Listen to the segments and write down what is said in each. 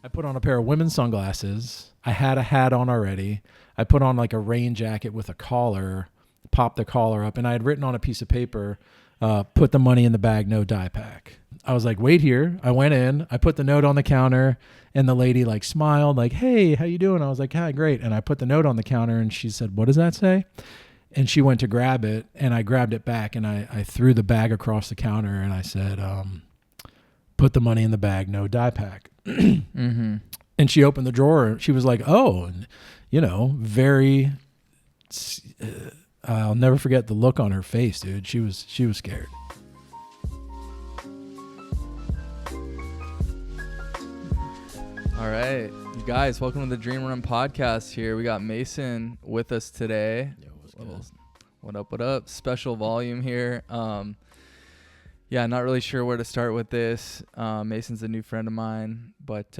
I put on a pair of women's sunglasses. I had a hat on already. I put on like a rain jacket with a collar, popped the collar up, and I had written on a piece of paper, put the money in the bag, no die pack. I was like, wait here. I went in, I put the note on the counter, and the lady like smiled like, hey, how you doing? I was like, hi, great. And I put the note on the counter and she said, what does that say? And she went to grab it and I grabbed it back and I threw the bag across the counter and I said, put the money in the bag, no die pack. Mm-hmm. And she opened the drawer. She was like, oh, and, you know, very, I'll never forget the look on her face, dude. She was scared. All right, you guys, welcome to the Dreamrun podcast here. We got Mason with us today. Yo, what's good? What up? Special volume here. Yeah, not really sure where to start with this. Mason's a new friend of mine, but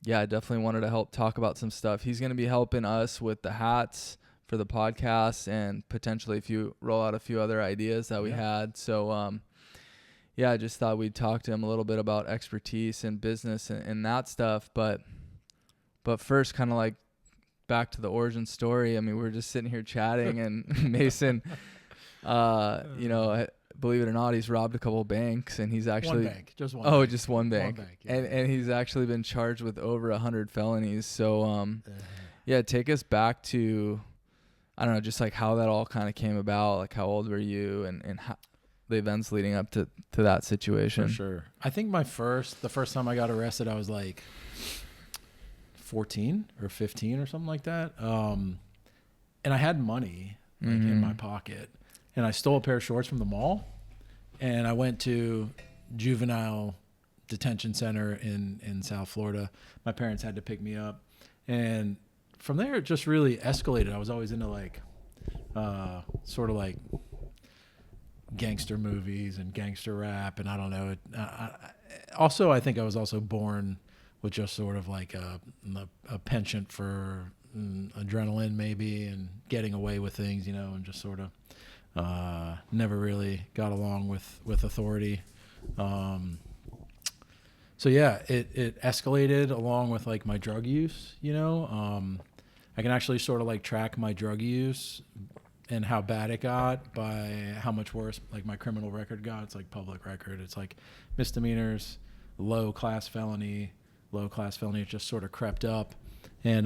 yeah, I definitely wanted to help talk about some stuff. He's going to be helping us with the hats for the podcast and potentially if you roll out a few other ideas that we had. So, yeah, I just thought we'd talk to him a little bit about expertise and business and that stuff. But first, kind of like back to the origin story. I mean, we were just sitting here chatting and Mason, you know, believe it or not, he's robbed a couple of banks and he's actually just one. Oh, just one bank. Yeah. And he's actually been charged with over 100 felonies. So, yeah, take us back to, I don't know, just like how that all kind of came about. Like how old were you and how the events leading up to that situation? For sure. I think the first time I got arrested, I was like 14 or 15 or something like that. And I had money like in my pocket and I stole a pair of shorts from the mall and I went to juvenile detention center in South Florida. My parents had to pick me up. And from there, it just really escalated. I was always into like, sort of like gangster movies and gangster rap. And I don't know. I think I was also born with just sort of like a penchant for adrenaline maybe and getting away with things, you know, and just sort of never really got along with authority. So yeah, it escalated along with like my drug use, you know. I can actually sort of like track my drug use and how bad it got by how much worse like my criminal record got. It's like public record. It's like misdemeanors, low class felony. It just sort of crept up. And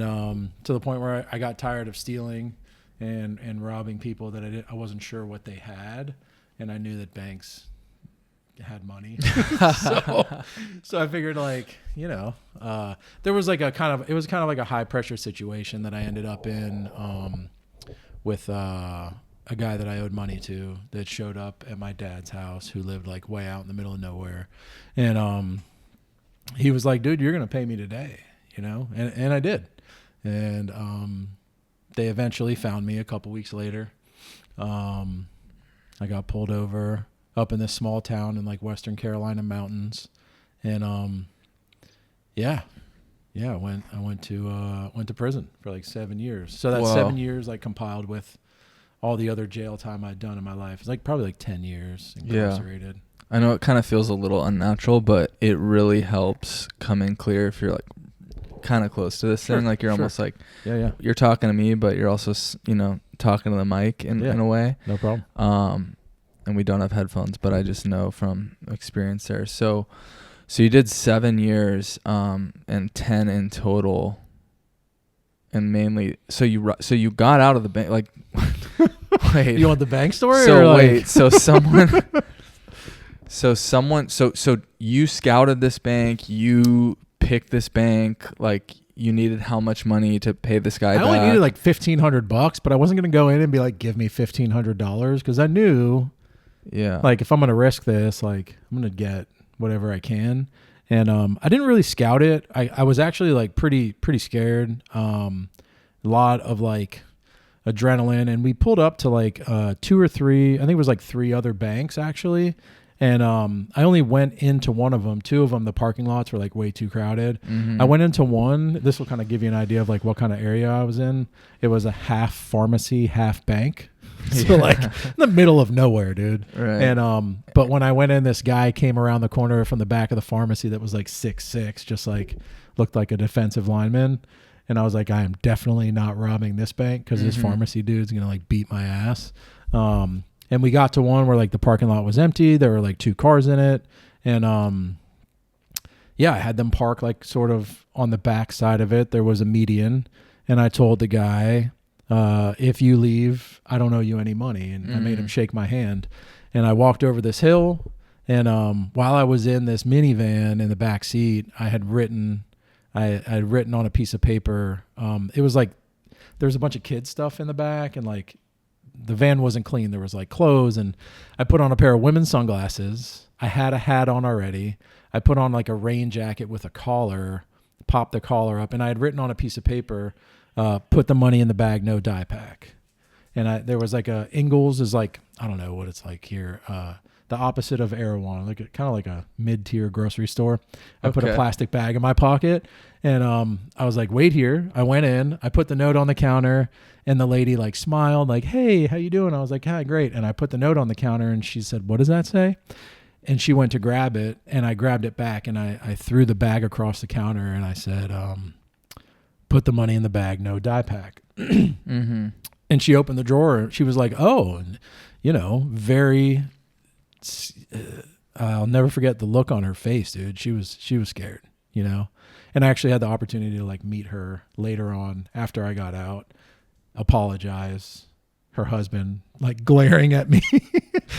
to the point where I got tired of stealing and robbing people that I wasn't sure what they had. And I knew that banks had money. so I figured like, you know, there was like it was kind of like a high pressure situation that I ended up in with a guy that I owed money to that showed up at my dad's house who lived like way out in the middle of nowhere. And he was like, dude, you're going to pay me today, you know? And I did. And they eventually found me a couple weeks later. I got pulled over up in this small town in like Western Carolina mountains. And I went to prison for like 7 years. So that 7 years like compiled with all the other jail time I'd done in my life. It's like probably like 10 years incarcerated. Yeah. I know it kind of feels a little unnatural, but it really helps come in clear if you're like kind of close to this thing. Like you're almost like, you're talking to me, but you're also, you know, talking to the mic in a way. No problem. And we don't have headphones, but I just know from experience there. So you did 7 years, and 10 in total. And mainly, so you got out of the bank, like, wait. You want the bank story? So or wait, so you scouted this bank, you picked this bank, like you needed how much money to pay this guy back? I only needed like $1,500, but I wasn't going to go in and be like, give me $1,500 because I knew, like if I'm going to risk this, like I'm going to get whatever I can. And I didn't really scout it. I was actually like pretty scared. A lot of like adrenaline, and we pulled up to like 2 or 3. I think it was like 3 other banks actually. And I only went into one of them. 2 of them, the parking lots were like way too crowded. I went into one. This will kind of give you an idea of like what kind of area I was in. It was a half pharmacy, half bank. So like in the middle of nowhere, dude. Right. And but when I went in, this guy came around the corner from the back of the pharmacy that was like 6'6", just like looked like a defensive lineman. And I was like, I am definitely not robbing this bank because this pharmacy dude's gonna like beat my ass. And we got to one where like the parking lot was empty. There were like 2 cars in it, and yeah, I had them park like sort of on the back side of it. There was a median, and I told the guy, if you leave, I don't owe you any money. And I made him shake my hand. And I walked over this hill, and while I was in this minivan in the back seat, I had written on a piece of paper. It was like there was a bunch of kids stuff in the back, and like the van wasn't clean. There was like clothes, and I put on a pair of women's sunglasses. I had a hat on already. I put on like a rain jacket with a collar, popped the collar up, and I had written on a piece of paper, put the money in the bag, no die pack. And there was like a Ingles is like, I don't know what it's like here. The opposite of Erewhon, like kind of like a mid-tier grocery store. I put a plastic bag in my pocket, and I was like, wait here. I went in, I put the note on the counter, and the lady like smiled like, hey, how you doing? I was like, hi, great. And I put the note on the counter, and she said, what does that say? And she went to grab it, and I grabbed it back, and I threw the bag across the counter, and I said, put the money in the bag, no die pack. And she opened the drawer. She was like, oh, and, you know, very, I'll never forget the look on her face, dude. She was scared, you know. And I actually had the opportunity to like meet her later on after I got out, apologize. Her husband like glaring at me.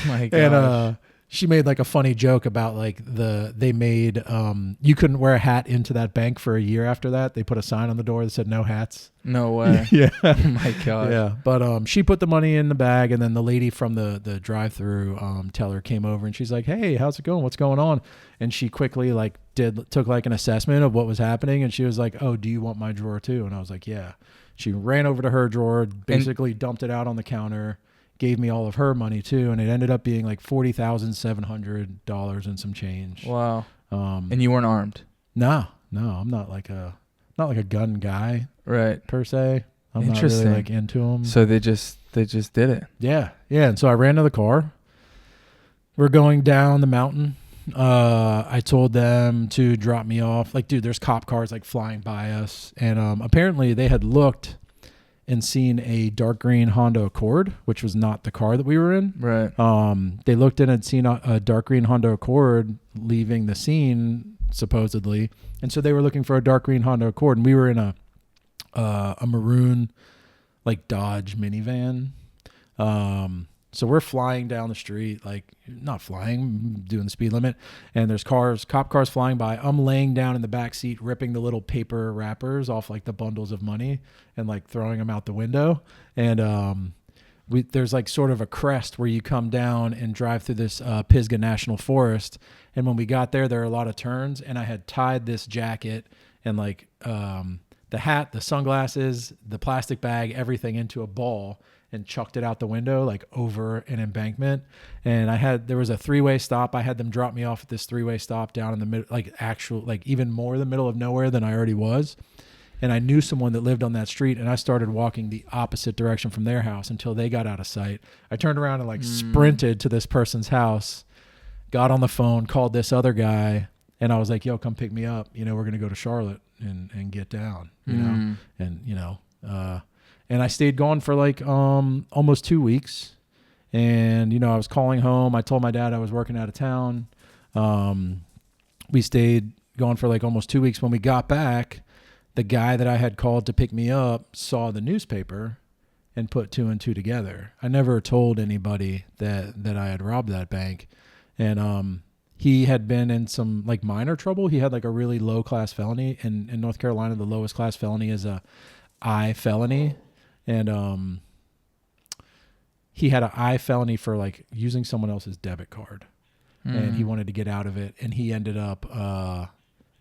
My gosh. And she made like a funny joke about like they made you couldn't wear a hat into that bank for a year after that. They put a sign on the door that said no hats. No way. Yeah. Oh my gosh. Yeah. But she put the money in the bag, and then the lady from the drive-through teller came over, and she's like, hey, how's it going? What's going on? And she quickly like took like an assessment of what was happening, and she was like, oh, do you want my drawer too? And I was like, yeah. She ran over to her drawer, basically dumped it out on the counter, gave me all of her money too, and it ended up being like $40,700 and some change. Wow. And you weren't armed? No, I'm not like a gun guy, right? Per se. I'm not really like into them. So they just did it. Yeah. And so I ran to the car. We're going down the mountain. I told them to drop me off. Like, dude, there's cop cars like flying by us, and apparently they had looked and seen a dark green Honda Accord, which was not the car that we were in. Right. They looked in and seen a dark green Honda Accord leaving the scene, supposedly. And so they were looking for a dark green Honda Accord, and we were in a maroon, like Dodge minivan. So we're flying down the street, like not flying, doing the speed limit, and there's cop cars flying by. I'm laying down in the back seat, ripping the little paper wrappers off like the bundles of money and like throwing them out the window. And there's like sort of a crest where you come down and drive through this Pisgah National Forest. And when we got there are a lot of turns, and I had tied this jacket and like the hat, the sunglasses, the plastic bag, everything into a ball, and chucked it out the window, like over an embankment. And there was a 3-way stop. I had them drop me off at this 3-way stop down in the middle, like even more the middle of nowhere than I already was. And I knew someone that lived on that street, and I started walking the opposite direction from their house until they got out of sight. I turned around and like sprinted to this person's house, got on the phone, called this other guy, and I was like, yo, come pick me up. You know, we're going to go to Charlotte and get down, you know? And, you know, and I stayed gone for like almost 2 weeks. And, you know, I was calling home. I told my dad I was working out of town. We stayed gone for like almost 2 weeks. When we got back, the guy that I had called to pick me up saw the newspaper and put 2 and 2 together. I never told anybody that I had robbed that bank. And he had been in some like minor trouble. He had like a really low class felony. In North Carolina, the lowest class felony is a I felony. And he had an I felony for like using someone else's debit card, and he wanted to get out of it. And he ended up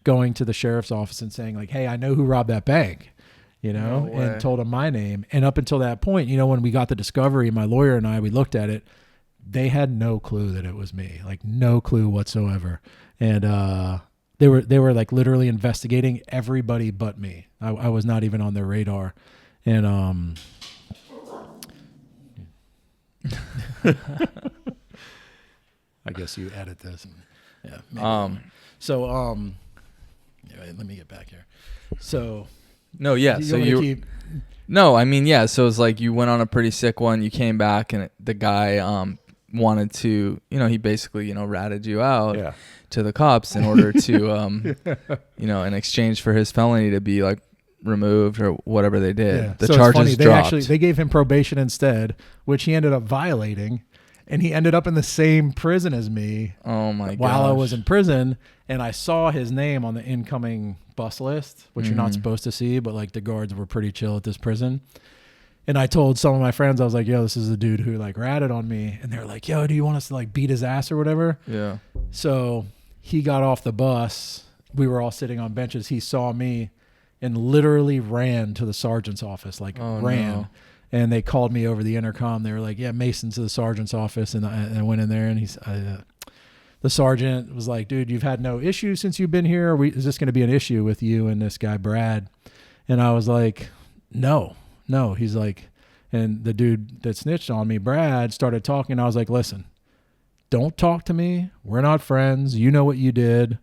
going to the sheriff's office and saying like, hey, I know who robbed that bank, you know, and told him my name. And up until that point, you know, when we got the discovery, my lawyer and I, we looked at it, they had no clue that it was me, like no clue whatsoever. And they were like literally investigating everybody but me. I was not even on their radar. And I guess you edit this. And, yeah. Maybe. Anyway, let me get back here. So. No, yeah. So you. No, I mean, yeah. So it's like you went on a pretty sick one. You came back, and the guy wanted to, he basically, ratted you out to the cops in order to, in exchange for his felony to be like removed or whatever they did. Yeah. The so charges dropped. They gave him probation instead, which he ended up violating, and he ended up in the same prison as me. Oh my god! While I was in prison, and I saw his name on the incoming bus list, which you're not supposed to see, but like the guards were pretty chill at this prison. And I told some of my friends, I was like, yo, this is the dude who like ratted on me. And they were like, yo, do you want us to like beat his ass or whatever? Yeah. So he got off the bus. We were all sitting on benches. He saw me and literally ran to the sergeant's office, like ran. No. And they called me over the intercom. They were like, yeah, Mason's to the sergeant's office. And I went in there, and the sergeant was like, dude, you've had no issue since you've been here. Is this going to be an issue with you and this guy, Brad? And I was like, no. He's like, and the dude that snitched on me, Brad, started talking. I was like, listen, don't talk to me. We're not friends. You know what you did.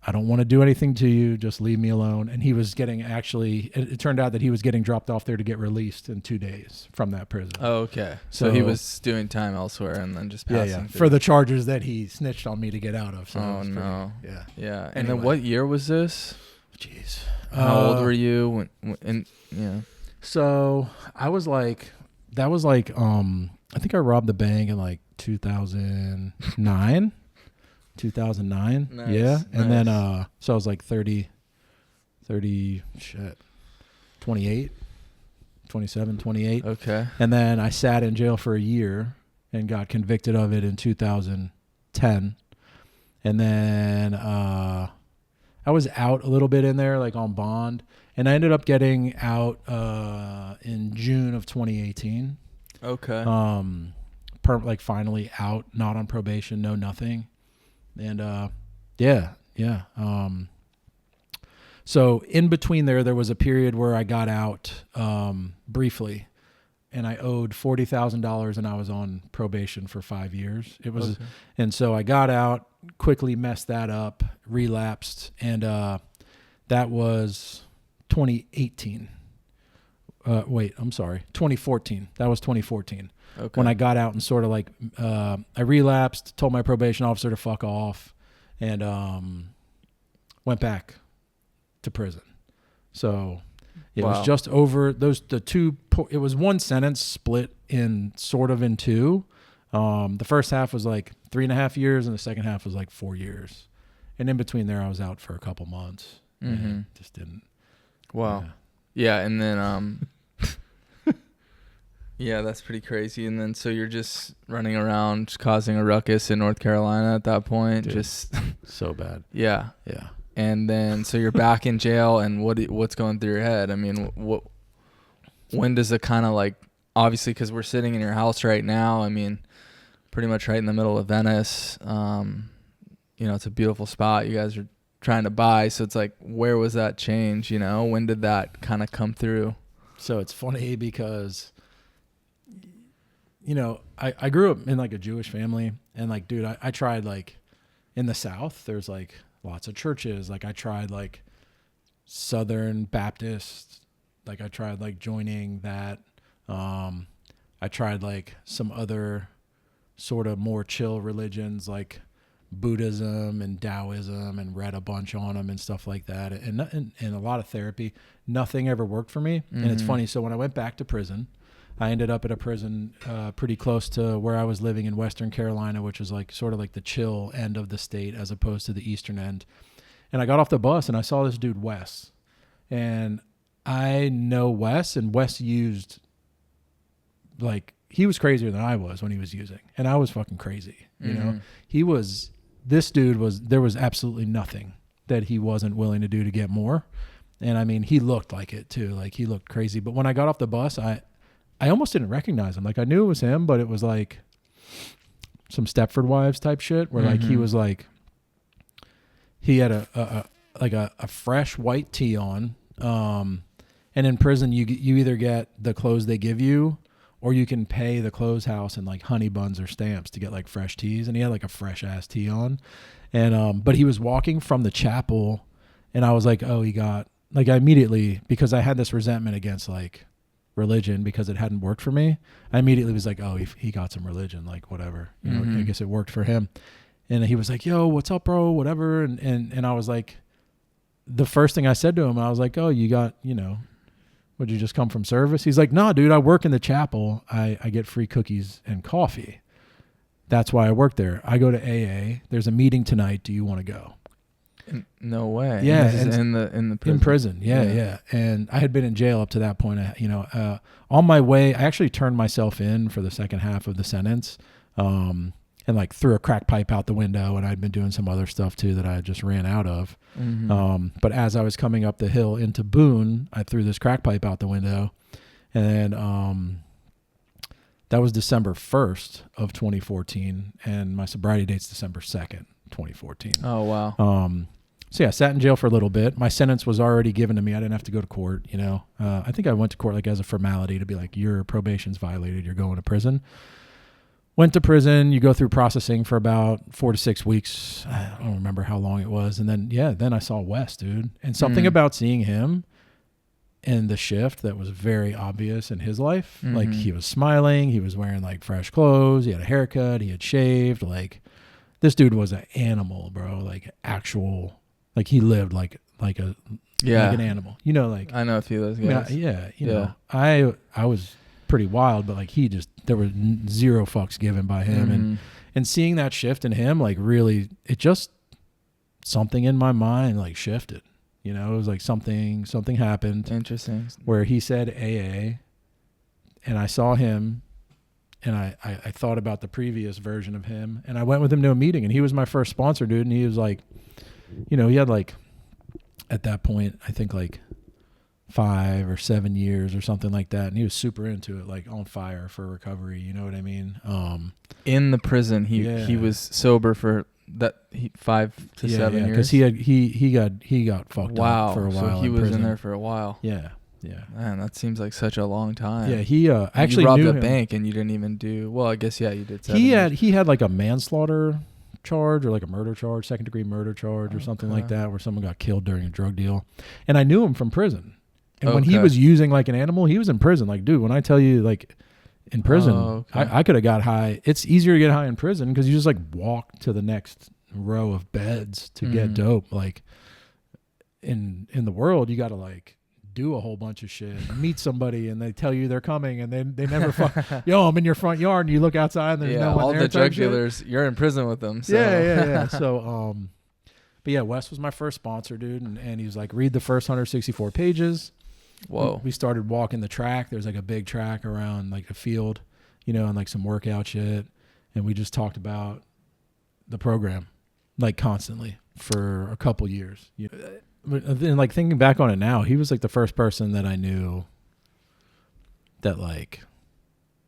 I don't want to do anything to you. Just leave me alone. And he was it turned out that he was getting dropped off there to get released in 2 days from that prison. Oh, okay. So he was doing time elsewhere and then just passing through. For the charges that he snitched on me to get out of. So no. Yeah. Yeah. Anyway. And then what year was this? Jeez. How old were you? Yeah. So I was like, I think I robbed the bank in like 2009. 2009. Nice, yeah. And nice. then, so I was like 28, 27, 28. Okay. And then I sat in jail for a year and got convicted of it in 2010. And then, I was out a little bit in there, like on bond. And I ended up getting out in June of 2018. Okay. Finally out, not on probation, no nothing. And so in between there was a period where I got out briefly, and I owed $40,000, and I was on probation for 5 years. It was, okay. And so I got out, quickly messed that up, relapsed, and that was 2018. 2014. That was 2014. Okay. When I got out and sort of like, I relapsed, told my probation officer to fuck off, and went back to prison. So it was just over it was one sentence split in two. The first half was like 3.5 years, and the second half was like 4 years. And in between there, I was out for a couple months. Mm-hmm. Just didn't. Wow. Yeah. And then, yeah, that's pretty crazy. And then, so you're just running around, just causing a ruckus in North Carolina at that point. Dude, just so bad. Yeah. Yeah. And then, so you're back in jail, and what's going through your head? I mean, when does it kind of like, obviously, because we're sitting in your house right now. I mean, pretty much right in the middle of Venice. It's a beautiful spot you guys are trying to buy. So it's like, where was that change? When did that kind of come through? So it's funny because, I grew up in like a Jewish family, and like, dude, I tried like in the South, there's like lots of churches. Like I tried like Southern Baptist, like I tried like joining that. I tried like some other sort of more chill religions like Buddhism and Taoism, and read a bunch on them and stuff like that. And a lot of therapy. Nothing ever worked for me. Mm-hmm. And it's funny. So when I went back to prison, I ended up at a prison pretty close to where I was living in Western Carolina, which is like sort of like the chill end of the state as opposed to the eastern end. And I got off the bus and I saw this dude, Wes. And I know Wes, and Wes used, like, he was crazier than I was when he was using. And I was fucking crazy. You know, there was absolutely nothing that he wasn't willing to do to get more. And I mean, he looked like it too. Like he looked crazy. But when I got off the bus, I almost didn't recognize him. Like I knew it was him, but it was like some Stepford Wives type shit where like he was like, he had a fresh white tee on. And in prison, you either get the clothes they give you, or you can pay the clothes house in like honey buns or stamps to get like fresh teas. And he had like a fresh ass tee on. And, but he was walking from the chapel and I was like, oh, he got like, I immediately, because I had this resentment against like religion because it hadn't worked for me. I immediately was like, oh, he got some religion, like whatever, you know, I guess it worked for him. And he was like, yo, what's up, bro? Whatever. And I was like, the first thing I said to him, I was like, oh, you got, you know, would you just come from service? He's like, no, dude, I work in the chapel. I get free cookies and coffee. That's why I work there. I go to AA. There's a meeting tonight. Do you want to go? No way. Yeah. In the prison. In prison. Yeah. And I had been in jail up to that point. On my way, I actually turned myself in for the second half of the sentence. And like threw a crack pipe out the window, and I'd been doing some other stuff too that I just ran out of. But as I was coming up the hill into Boone, I threw this crack pipe out the window, and that was December 1st of 2014, and my sobriety date's December 2nd, 2014. Oh wow. So yeah, I sat in jail for a little bit. My sentence was already given to me. I didn't have to go to court. You know, I think I went to court like as a formality to be like, your probation's violated. You're going to prison. Went to prison. You go through processing for about 4 to 6 weeks. I don't remember how long it was. And then I saw Wes, dude. And something about seeing him and the shift that was very obvious in his life. Like he was smiling. He was wearing like fresh clothes. He had a haircut. He had shaved. Like this dude was an animal, bro. Like actual, like he lived like an animal. You know, like I know a few of those guys. Yeah. You know, I was pretty wild, but like there were zero fucks given by him. And seeing that shift in him, like really, it just, something in my mind like shifted, you know, it was like something happened. Interesting. Where he said AA and I saw him and I thought about the previous version of him and I went with him to a meeting and he was my first sponsor, dude. And he was like, you know, he had like, at that point, I think like 5 or 7 years or something like that, and he was super into it, like on fire for recovery. You know what I mean? In the prison, he was sober for 5 to 7 years. Because he got fucked up for a while. So he was in there for a while. Yeah. Man, that seems like such a long time. Yeah, he actually you robbed knew a him. Bank, and you didn't even do well. I guess you did. He had like a manslaughter charge or like a murder charge, second-degree murder charge or something like that, where someone got killed during a drug deal, and I knew him from prison. And when he was using like an animal, he was in prison. Like, dude, when I tell you, like, in prison, I could have got high. It's easier to get high in prison because you just like walk to the next row of beds to get dope. Like, in the world, you got to like do a whole bunch of shit, meet somebody, and they tell you they're coming, and they never fuck. Yo, I'm in your front yard, and you look outside, and there's no one all there. The drug dealers, you're in prison with them. So. Yeah. So, but yeah, Wes was my first sponsor, dude, and he was like, read the first 164 pages. Whoa. We started walking the track. There's like a big track around like a field, you know, and like some workout shit. And we just talked about the program like constantly for a couple years. You know? But then like thinking back on it now, he was like the first person that I knew that like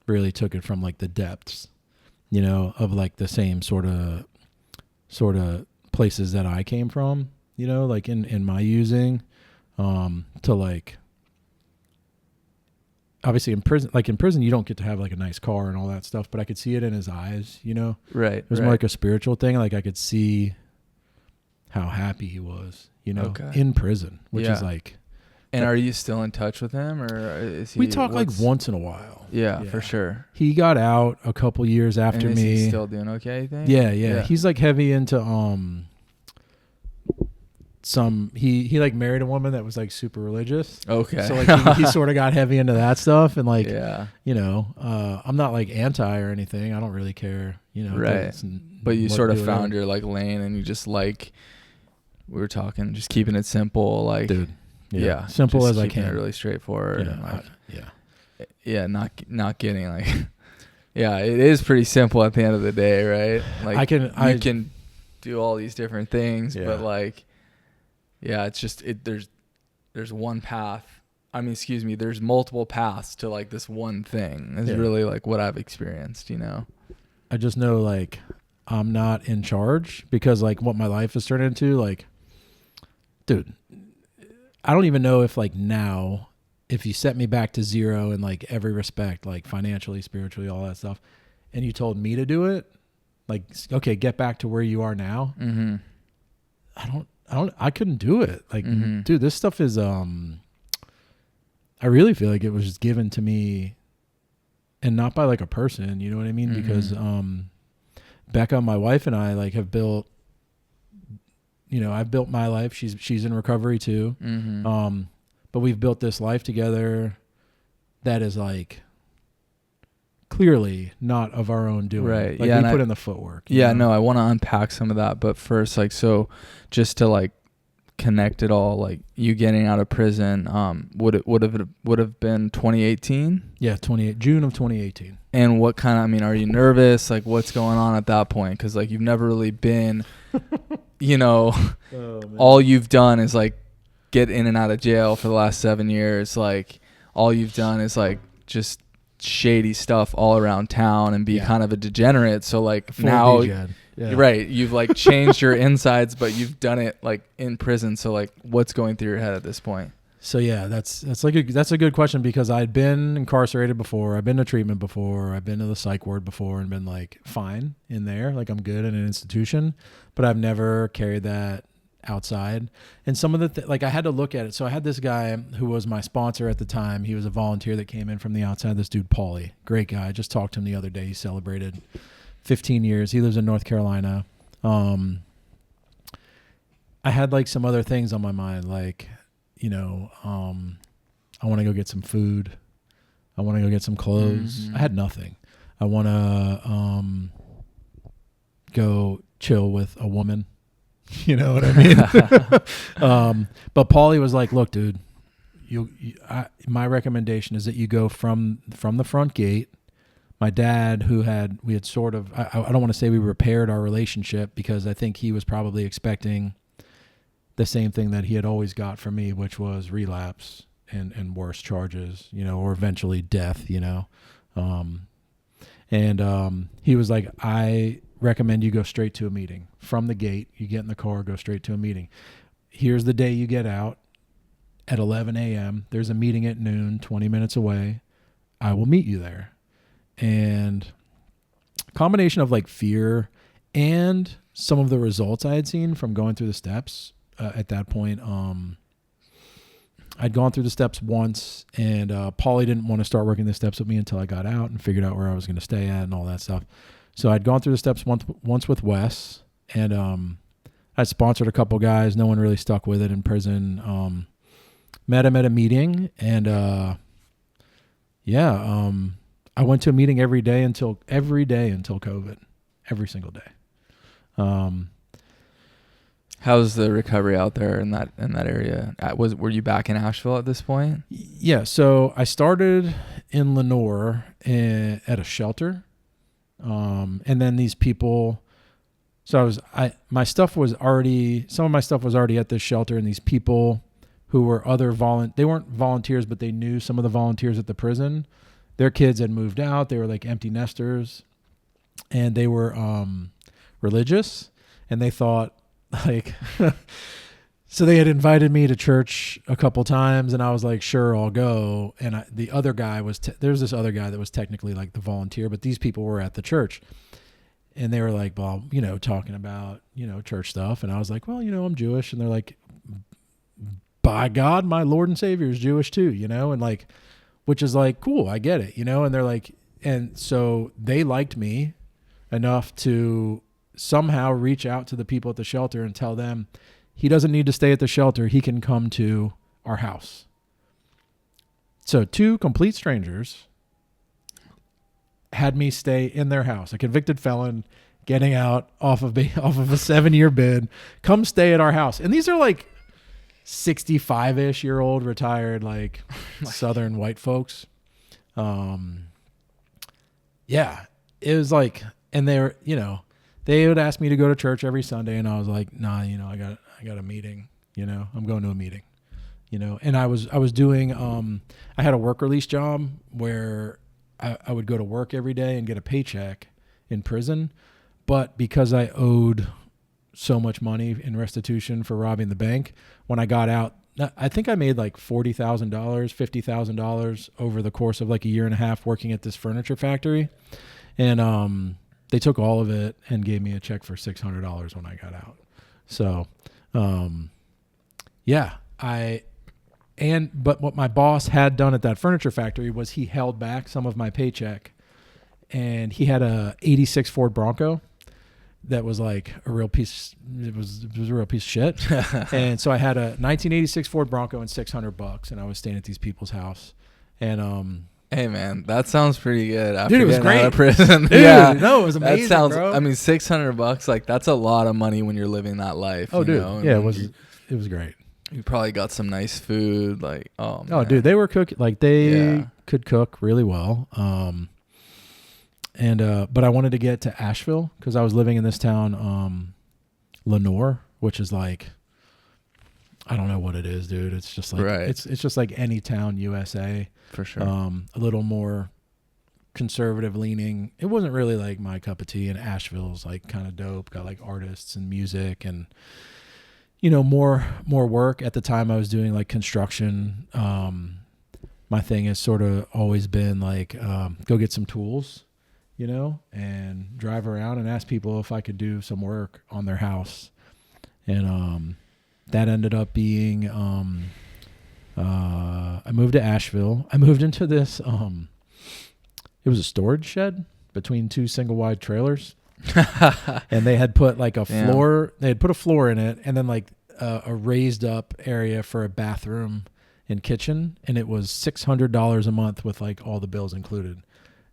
really took it from like the depths, you know, of like the same sort of places that I came from, you know, like in my using, to like, obviously in prison, you don't get to have like a nice car and all that stuff, but I could see it in his eyes, you know? Right. It was more like a spiritual thing. Like I could see how happy he was, you know, in prison, which is like. And are you still in touch with him, or is he? We talk like once in a while. Yeah, for sure. He got out a couple years after and is me. He still doing okay? Thing? Yeah. He's like heavy into he like married a woman that was like super religious. Okay. So like he sort of got heavy into that stuff, and like you know, I'm not like anti or anything. I don't really care, you know. Right. But you sort of found your like lane, and you just like, we were talking, just keeping it simple, like, dude. Yeah. Simple as I can. It really straightforward. Yeah. And like, not getting like, it is pretty simple at the end of the day, right? Like you can do all these different things, but like, it's just there's one path. I mean, there's multiple paths to like this one thing. It's really like what I've experienced, you know. I just know like I'm not in charge because like what my life has turned into, like, dude, I don't even know if like now if you set me back to zero in like every respect, like financially, spiritually, all that stuff, and you told me to do it, like, okay, get back to where you are now. Mm-hmm. I couldn't do it. Like, Mm-hmm. dude, this stuff is, I really feel like it was just given to me and not by like a person, you know what I mean? Mm-hmm. Because, Becca, my wife, and I like have built, I've built my life. She's in recovery too. Mm-hmm. But we've built this life together that is like clearly not of our own doing. Right. Like yeah, we put in the footwork. Yeah, no, I want to unpack some of that, but first, like, so just to like connect it all, like you getting out of prison, would have been 2018? Yeah, June of 2018. And what kind of, I mean, are you nervous? Like, what's going on at that point? Because like you've never really been, all you've done is like get in and out of jail for the last 7 years. Like all you've done is like just shady stuff all around town and be kind of a degenerate. So like now, right, you've like changed your insides, but you've done it like in prison. So like what's going through your head at this point? So yeah, that's a good question, because I'd been incarcerated before, I've been to treatment before, I've been to the psych ward before and been like fine in there, like I'm good in an institution, but I've never carried that outside. And some of the like I had to look at it. So I had this guy who was my sponsor at the time. He was a volunteer that came in from the outside. This dude Paulie, great guy. I just talked to him the other day. He celebrated 15 years. He lives in North Carolina. I had like some other things on my mind, like I want to go get some food. I want to go get some clothes. Mm-hmm. I had nothing. I want to go chill with a woman. You know what I mean? But Paulie was like, look, dude, my recommendation is that you go from the front gate. My dad, we had sort of, I don't want to say we repaired our relationship, because I think he was probably expecting the same thing that he had always got from me, which was relapse and worse charges, or eventually death, and he was like, I recommend you go straight to a meeting. From the gate, you get in the car, go straight to a meeting. Here's the day you get out at 11 a.m. There's a meeting at noon, 20 minutes away. I will meet you there. And combination of like fear and some of the results I had seen from going through the steps at that point. I'd gone through the steps once, and Paulie didn't want to start working the steps with me until I got out and figured out where I was going to stay at and all that stuff. So I'd gone through the steps once with Wes, and I sponsored a couple guys. No one really stuck with it in prison. Met him at a meeting, and I went to a meeting every day until COVID, every single day. How's the recovery out there in that area? Were you back in Asheville at this point? Yeah, so I started in Lenore at a shelter, and then these people. So some of my stuff was already at this shelter, and these people who were they weren't volunteers, but they knew some of the volunteers at the prison. Their kids had moved out. They were like empty nesters, and they were religious, and they thought like, so they had invited me to church a couple times, and I was like, sure, I'll go. And the other guy there's this other guy that was technically like the volunteer, but these people were at the church, and they were like, well, talking about, church stuff. And I was like, well, I'm Jewish. And they're like, by God, my Lord and Savior is Jewish too, and like, which is like, cool, I get it, and they're like, and so they liked me enough to somehow reach out to the people at the shelter and tell them he doesn't need to stay at the shelter. He can come to our house. So 2 complete strangers had me stay in their house, a convicted felon getting out off of a 7-year bid, come stay at our house. And these are like 65-ish year old retired, like Southern white folks. Yeah, it was like, and they would ask me to go to church every Sunday, and I was like, nah, I got a meeting, I'm going to a meeting, and I was doing, I had a work release job where I would go to work every day and get a paycheck in prison. But because I owed so much money in restitution for robbing the bank, when I got out, I think I made like $40,000, $50,000 over the course of like a year and a half working at this furniture factory. And they took all of it and gave me a check for $600 when I got out. So, yeah, but what my boss had done at that furniture factory was he held back some of my paycheck, and he had a 86 Ford Bronco that was like a real piece. It was a real piece of shit. And so I had a 1986 Ford Bronco and $600, and I was staying at these people's house. And hey man, that sounds pretty good. After dude, it was getting great. Out of prison. Dude, yeah, no, it was amazing. That sounds. Bro. I mean, $600, like that's a lot of money when you're living that life. Oh, you dude, know? yeah, it was. It was great. You probably got some nice food, like oh. Oh, Man. dude, they were cooking. Like they could cook really well. But I wanted to get to Asheville because I was living in this town, Lenore, which is like, I don't know what it is, dude. It's just like it's just like any town, USA, for sure. A little more conservative leaning. It wasn't really like my cup of tea. And Asheville's like kind of dope. Got like artists and music and, you know, more work. At the time I was doing like construction. My thing has sort of always been like, go get some tools, you know, and drive around and ask people if I could do some work on their house. And that ended up being, I moved to Asheville. I moved into this, it was a storage shed between two single wide trailers. And they had put like a floor, they had put a floor in it, and then like a raised up area for a bathroom and kitchen. And it was $600 a month with like all the bills included.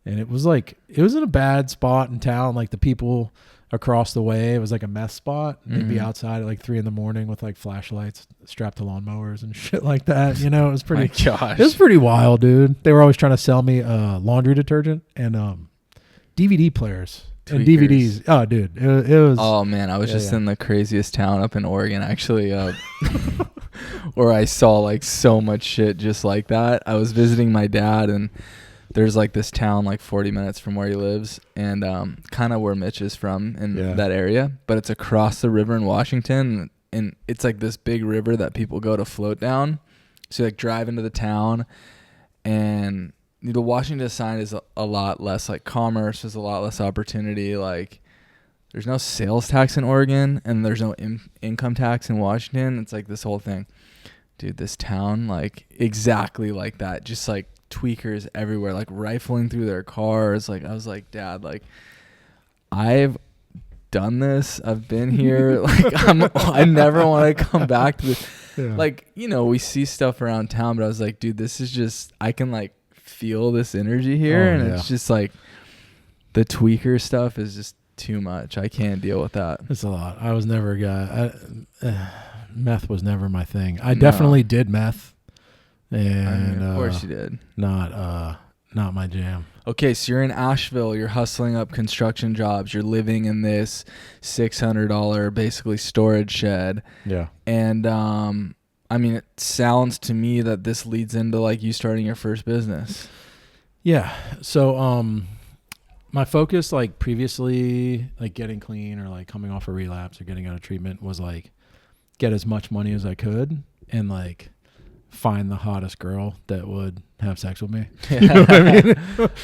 And it was like, it was in a bad spot in town. Like the people across the way, it was like a meth spot. They'd be outside at like 3 a.m. with like flashlights strapped to lawnmowers and shit like that. You know, it was pretty, it was pretty wild, dude. They were always trying to sell me laundry detergent and DVD players. Tweakers. And DVDs. Oh, dude, it was. Oh man, I was just in the craziest town up in Oregon, actually, where I saw like so much shit just like that. I was visiting my dad, and there's like this town like 40 minutes from where he lives, and kind of where Mitch is from in that area, but it's across the river in Washington, and it's like this big river that people go to float down. So you like drive into the town, and the Washington sign is a lot less like commerce. There's a lot less opportunity. Like there's no sales tax in Oregon, and there's no income tax in Washington. It's like this whole thing. Dude, this town, like exactly like that. Just like tweakers everywhere, like rifling through their cars. Like I was like, Dad, like I've done this. I've been here. Like I never want to come back to this. Yeah. Like, you know, we see stuff around town, but I was like, dude, this is just, I can like feel this energy here, and it's just like the tweaker stuff is just too much. I can't deal with that. It's a lot. I was never a guy. Meth was never my thing. I definitely did meth, and I mean, of course you did. Not my jam. Okay, so you're in Asheville. You're hustling up construction jobs. You're living in this $600 basically storage shed. Yeah, and I mean, it sounds to me that this leads into like you starting your first business. Yeah. So, my focus, like previously, like getting clean or like coming off a relapse or getting out of treatment, was like get as much money as I could and like find the hottest girl that would have sex with me. You know what I mean?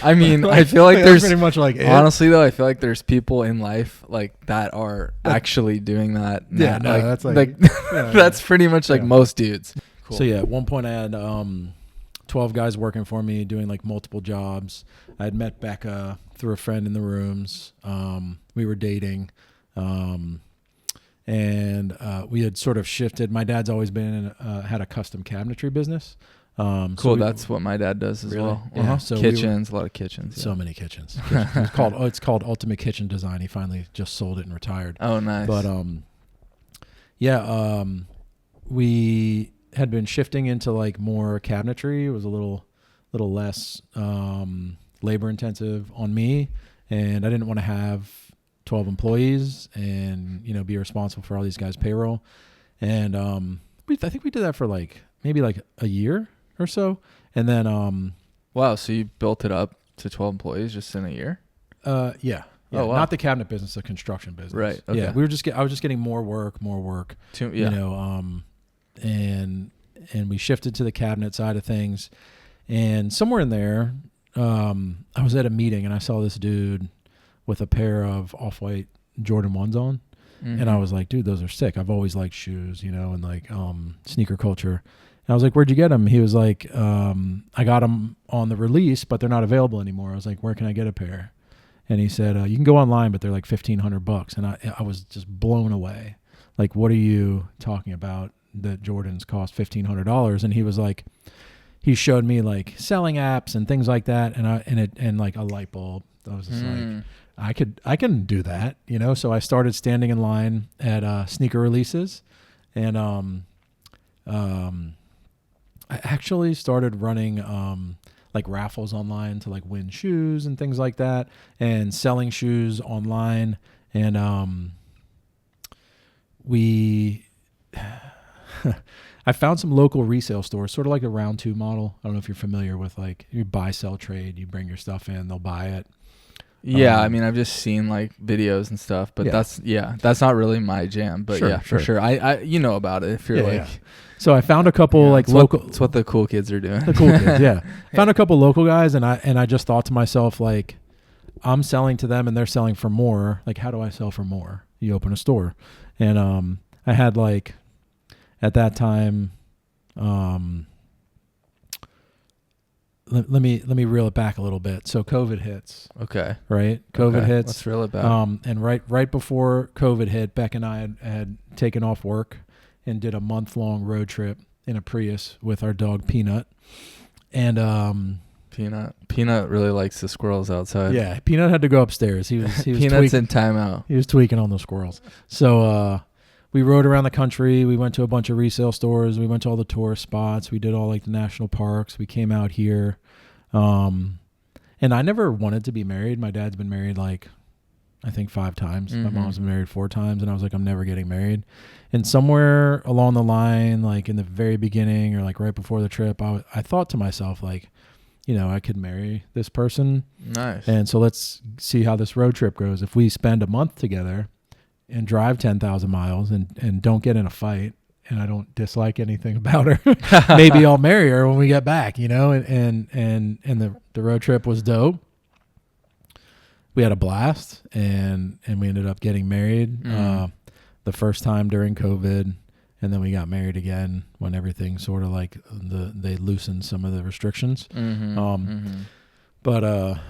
I mean, I feel like there's pretty much like honestly though, I feel like there's people in life like that are actually doing that. Yeah, no, like, that's like that's pretty much like most dudes. Cool. So yeah, at one point I had 12 guys working for me doing like multiple jobs. I had met Becca through a friend in the rooms. We were dating. And we had sort of shifted. My dad's always been had a custom cabinetry business. Cool. So that's what my dad does as well. Yeah. So kitchens, a lot of kitchens. So many kitchens. It's called Ultimate Kitchen Design. He finally just sold it and retired. Oh, nice. But we had been shifting into like more cabinetry. It was a little less labor intensive on me, and I didn't want to have 12 employees and, you know, be responsible for all these guys' payroll. And I think we did that for like maybe like a year or so. And then wow, so you built it up to 12 employees just in a year? Yeah. Oh, wow. Not the cabinet business, the construction business. Right. Okay. Yeah, I was just getting more work. You know, and and we shifted to the cabinet side of things. And somewhere in there, I was at a meeting and I saw this dude with a pair of off-white Jordan 1s on. Mm-hmm. And I was like, dude, those are sick. I've always liked shoes, and like sneaker culture. And I was like, where'd you get them? He was like, I got them on the release, but they're not available anymore. I was like, where can I get a pair? And he said, you can go online, but they're like $1,500. And I was just blown away. Like, what are you talking about that Jordans cost $1,500? And he was like, he showed me like selling apps and things like that. And like a light bulb. I was just like, I can do that, So I started standing in line at sneaker releases, and I actually started running like raffles online to like win shoes and things like that, and selling shoes online. And I found some local resale stores, sort of like a round two model. I don't know if you're familiar with, like, you buy, sell, trade. You bring your stuff in, they'll buy it. Yeah, I mean, I've just seen like videos and stuff, but that's not really my jam. But Sure. for sure, I about it. If you're So I found a couple like local. It's what the cool kids are doing. The cool kids, yeah. Found a couple local guys, and I just thought to myself, like, I'm selling to them and they're selling for more. Like, how do I sell for more? You open a store, and I had like at that time. Let me reel it back a little bit. So COVID hits. Okay. Right? COVID hits. Let's reel it back. And right before COVID hit, Becca and I had taken off work and did a month-long road trip in a Prius with our dog Peanut. And Peanut really likes the squirrels outside. Yeah, Peanut had to go upstairs. He was Peanut's in timeout. He was tweaking on the squirrels. So we rode around the country. We went to a bunch of resale stores. We went to all the tourist spots. We did all like the national parks. We came out here. And I never wanted to be married. My dad's been married like, I think 5 times. Mm-hmm. My mom's been married 4 times. And I was like, I'm never getting married. And somewhere along the line, like in the very beginning or like right before the trip, I thought to myself, like, I could marry this person. Nice. And so let's see how this road trip goes. If we spend a month together and drive 10,000 miles and don't get in a fight, and I don't dislike anything about her, maybe I'll marry her when we get back, and the road trip was dope. We had a blast, and we ended up getting married the first time during COVID, and then we got married again when everything sort of like they loosened some of the restrictions. But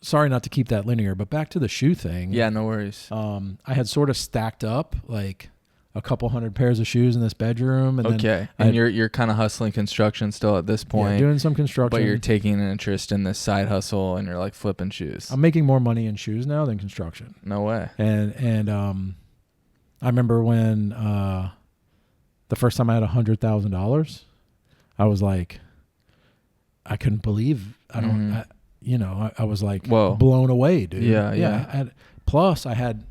sorry not to keep that linear, but back to the shoe thing. Yeah, no worries. I had sort of stacked up like a couple hundred pairs of shoes in this bedroom. And okay. And you're kind of hustling construction still at this point. Yeah, doing some construction. But you're taking an interest in this side hustle and you're like flipping shoes. I'm making more money in shoes now than construction. No way. And I remember when the first time I had $100,000, I was like, I couldn't believe I was like, whoa, blown away, dude. Yeah. Plus I had,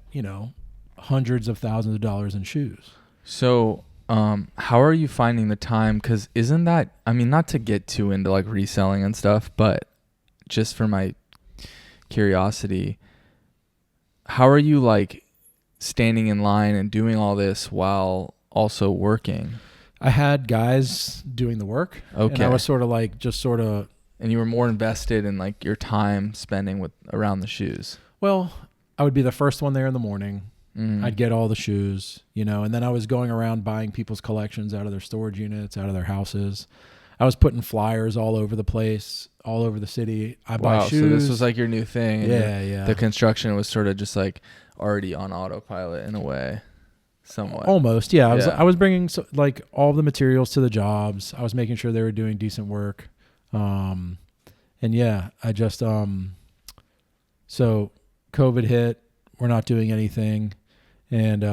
hundreds of thousands of dollars in shoes. So, how are you finding the time? Because isn't that, I mean, not to get too into like reselling and stuff, but just for my curiosity, how are you like standing in line and doing all this while also working? I had guys doing the work. Okay. And I was sort of like, and you were more invested in like your time spending around the shoes. Well, I would be the first one there in the morning. I'd get all the shoes, and then I was going around buying people's collections out of their storage units, out of their houses. I was putting flyers all over the place, all over the city. I buy shoes. So this was like your new thing. Yeah. The construction was sort of just like already on autopilot in a way, somewhat. Almost, yeah. I was bringing like all the materials to the jobs. I was making sure they were doing decent work. And yeah, I just so COVID hit. We're not doing anything. And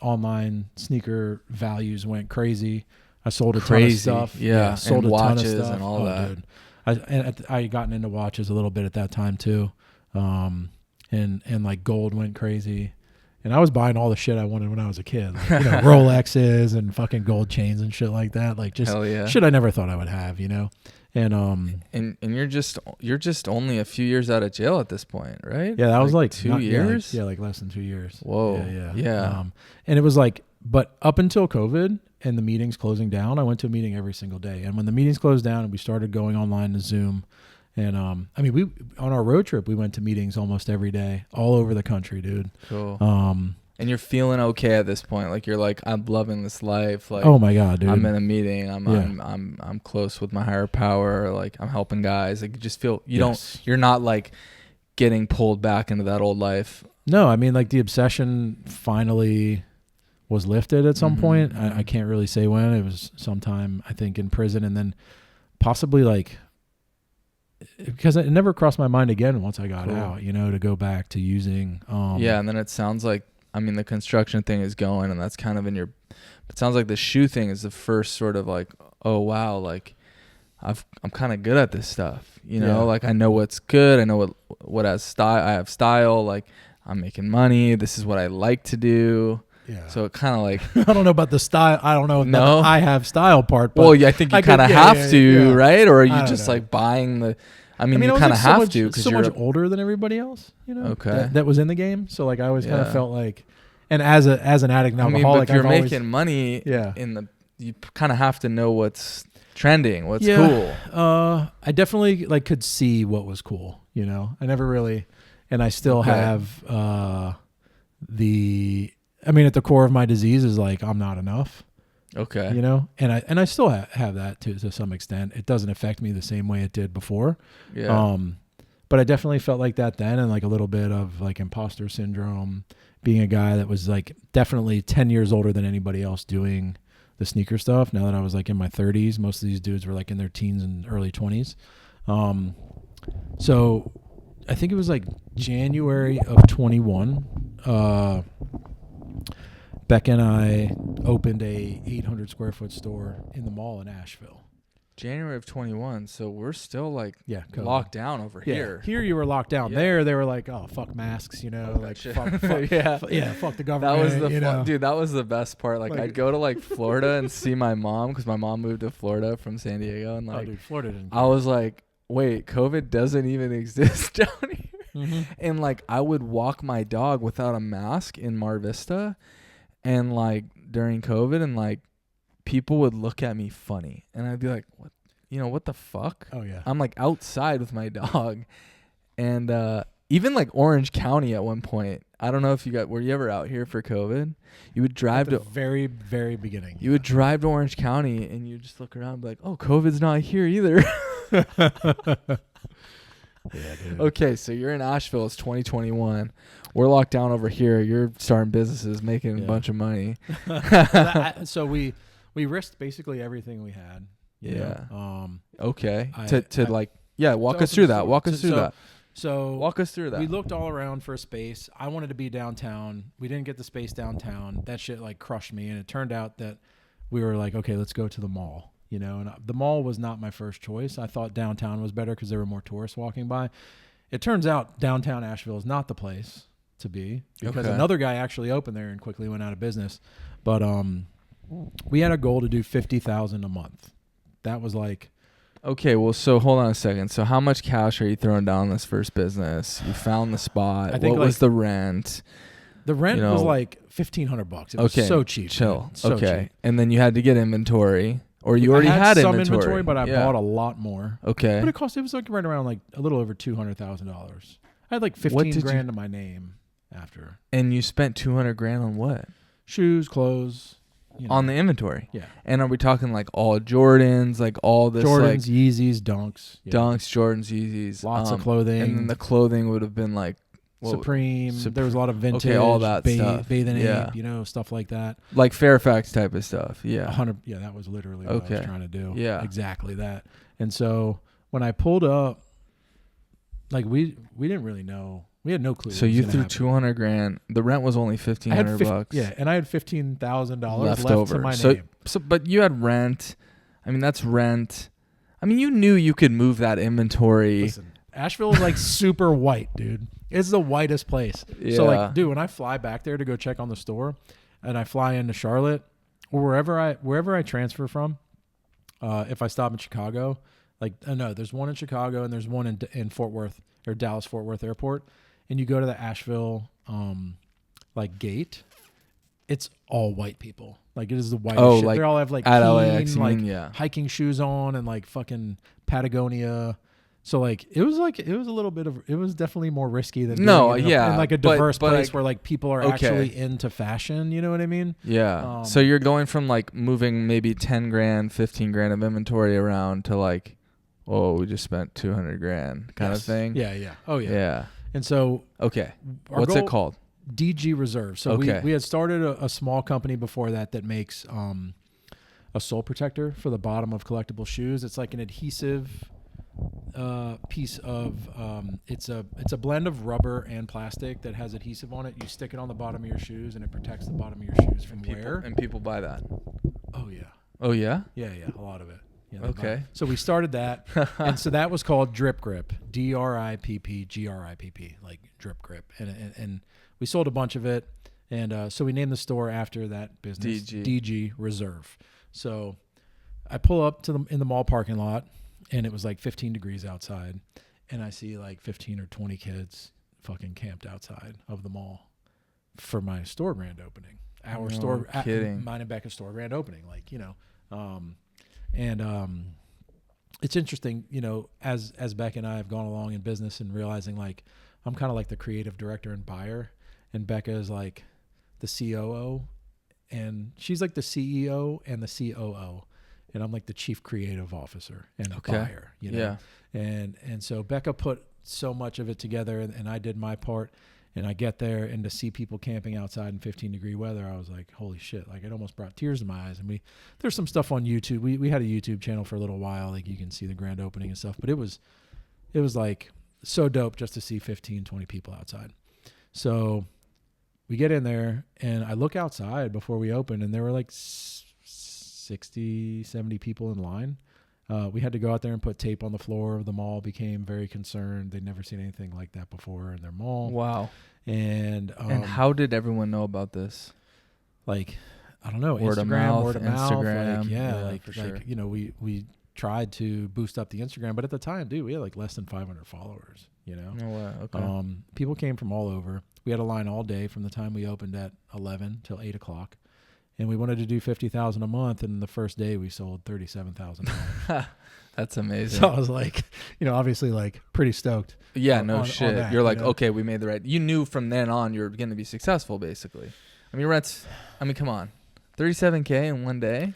online sneaker values went crazy. I sold a ton of stuff. Yeah, sold and a ton of watches stuff. and all that. Dude. I gotten into watches a little bit at that time too. And like gold went crazy. And I was buying all the shit I wanted when I was a kid. Like, Rolexes and fucking gold chains and shit like that. Like just shit I never thought I would have, And you're just only a few years out of jail at this point, right? Yeah, that was like 2 years. Yeah, like less than 2 years. Whoa. Yeah. And it was like, but up until COVID, and the meetings closing down, I went to a meeting every single day. And when the meetings closed down and we started going online to Zoom, and I mean, we on our road trip, we went to meetings almost every day, all over the country, dude. Cool. And you're feeling okay at this point, like you're like, I'm loving this life. Like, oh my God, dude. I'm in a meeting. I'm close with my higher power. Like, I'm helping guys. Like, you just feel you're not like getting pulled back into that old life. No, I mean, like the obsession finally was lifted at some point. I can't really say when. It was sometime, I think, in prison, and then possibly like, because it never crossed my mind again once I got out, you know, to go back to using. Yeah, and then it sounds like, I mean, the construction thing is going, and that's kind of in your. It sounds like the shoe thing is the first sort of like, oh wow, like I'm kind of good at this stuff, you know. Like I know what's good, I know what has style. I have style. Like I'm making money. This is what I like to do. Yeah. So it kind of like I don't know about the style. I don't know about the I have style part. But well, yeah, I think you kind of have to, right? Or are you just like buying the? I mean, you kind of have to because you're so much older than everybody else, you know. Okay. That was in the game, so like I always kind of felt like, and as an addict and alcoholic, but if you're making money, you kind of have to know what's trending, what's cool. I definitely like could see what was cool, you know. I never really, and I still have I mean, at the core of my disease is like I'm not enough. Okay. You know, and I still have that to some extent. It doesn't affect me the same way it did before. Yeah. But I definitely felt like that then, and like a little bit of like imposter syndrome, being a guy that was like definitely 10 years older than anybody else doing the sneaker stuff. Now that I was like in my 30s, most of these dudes were like in their teens and early 20s. So I think it was like January of 21. Becca and I opened a 800 square foot store in the mall in Asheville. January of 21. So we're still like COVID. Locked down over here. Here you were locked down. There they were like, oh, fuck masks, you know, like fuck fuck the government. That was dude, that was the best part. Like I'd go to like Florida and see my mom because my mom moved to Florida from San Diego, and like, dude, Florida didn't I was like, wait, COVID doesn't even exist down here. Mm-hmm. And like I would walk my dog without a mask in Mar Vista. And like during COVID, and like people would look at me funny, and I'd be like, "What? You know what the fuck?" Oh yeah. I'm like outside with my dog, and even like Orange County at one point. I don't know if were you ever out here for COVID? You would drive at the very very beginning. You would drive to Orange County, and you just look around, and be like, "Oh, COVID's not here either." Yeah, dude. Okay, so you're in Asheville. It's 2021. We're locked down over here. You're starting businesses, making a bunch of money. So we risked basically everything we had. Okay. Walk us through that. Walk us through that. So walk us through that. We looked all around for a space. I wanted to be downtown. We didn't get the space downtown. That shit like crushed me. And it turned out that we were like, okay, let's go to the mall. You know, and the mall was not my first choice. I thought downtown was better because there were more tourists walking by. It turns out downtown Asheville is not the place to be because another guy actually opened there and quickly went out of business. But we had a goal to do $50,000 a month. That was like, okay. Well, so hold on a second. So how much cash are you throwing down this first business? You found the spot. What was the rent? The rent was like $1,500. It was so cheap. Chill. So cheap. And then you had to get inventory. Or you already had some inventory, but I bought a lot more. Okay. But it was like right around like a little over $200,000. I had like 15 grand to my name after. And you spent 200 grand on what? Shoes, clothes. You know. On the inventory. Yeah. And are we talking like all Jordans, like all this Jordans, like Yeezys, Dunks. Yeah. Dunks, Jordans, Yeezys. Lots of clothing. And then the clothing would have been like Supreme. There was a lot of vintage. Okay, all that stuff. Bathing Ape, you know, stuff like that. Like Fairfax type of stuff. Yeah. 100. Yeah, that was literally what I was trying to do. Yeah. Exactly that. And so when I pulled up, like we didn't really know. We had no clue. So you threw 200 grand. The rent was only $1,500. Yeah, and I had $15,000 left over to my name. So, but you had rent. I mean, that's rent. I mean, you knew you could move that inventory. Listen, Asheville is like super white, dude. It's the whitest place. Yeah. So like, dude, when I fly back there to go check on the store, and I fly into Charlotte or wherever I transfer from, if I stop in Chicago, like no, there's one in Chicago and there's one in Fort Worth or Dallas Fort Worth Airport, and you go to the Asheville like gate, it's all white people. Like it is the whitest Oh, shit. like they all have like at Keen, LAX, like yeah. hiking shoes on and like fucking Patagonia. So like it was a little bit of, it was definitely more risky than doing it in like a diverse place where like people are actually into fashion. You know what I mean? Yeah. So you're going from like moving maybe 10 grand, 15 grand of inventory around to like, oh, we just spent 200 grand kind of thing. Yeah. Yeah. Oh yeah. Yeah. And so Okay. What's it called? DG Reserve. So we had started a small company before that makes a sole protector for the bottom of collectible shoes. It's like an adhesive piece of it's a blend of rubber and plastic that has adhesive on it. You stick it on the bottom of your shoes and it protects the bottom of your shoes from wear. And people buy that. Oh yeah. Oh yeah? Yeah, a lot of it. Yeah, okay. So we started that, and so that was called Drip Grip, DRIPP, like Drip Grip, and we sold a bunch of it, and so we named the store after that business, DG Reserve. So I pull up in the mall parking lot, and it was like 15 degrees outside, and I see like 15 or 20 kids fucking camped outside of the mall for my store grand opening. Mine and Becca's store grand opening, like, you know. And it's interesting, you know, as Becca and I have gone along in business and realizing like I'm kind of like the creative director and buyer, and Becca is like the COO, and she's like the CEO and the COO, and I'm like the chief creative officer and buyer, you know. Yeah. And so Becca put so much of it together, and I did my part. And I get there, and to see people camping outside in 15-degree weather, I was like, holy shit. Like, it almost brought tears to my eyes. And there's some stuff on YouTube. We had a YouTube channel for a little while. Like, you can see the grand opening and stuff. But it was like so dope just to see 15, 20 people outside. So we get in there, and I look outside before we open, and there were like 60, 70 people in line. We had to go out there and put tape on the floor. The mall became very concerned. They'd never seen anything like that before in their mall. Wow. And how did everyone know about this? Like, I don't know, word Instagram, of word of Instagram. mouth. Yeah, for sure. You know, we tried to boost up the Instagram, but at the time, dude, we had like less than 500 followers, you know? No way. Okay. People came from all over. We had a line all day from the time we opened at 11 till 8 o'clock. And we wanted to do 50,000 a month, and the first day we sold $37,000. That's amazing. So I was like, you know, obviously like pretty stoked. Yeah, no shit. On that, you're like, you know? okay, we made the right. You knew from then on you're going to be successful, basically. I mean, come on, $37K in one day.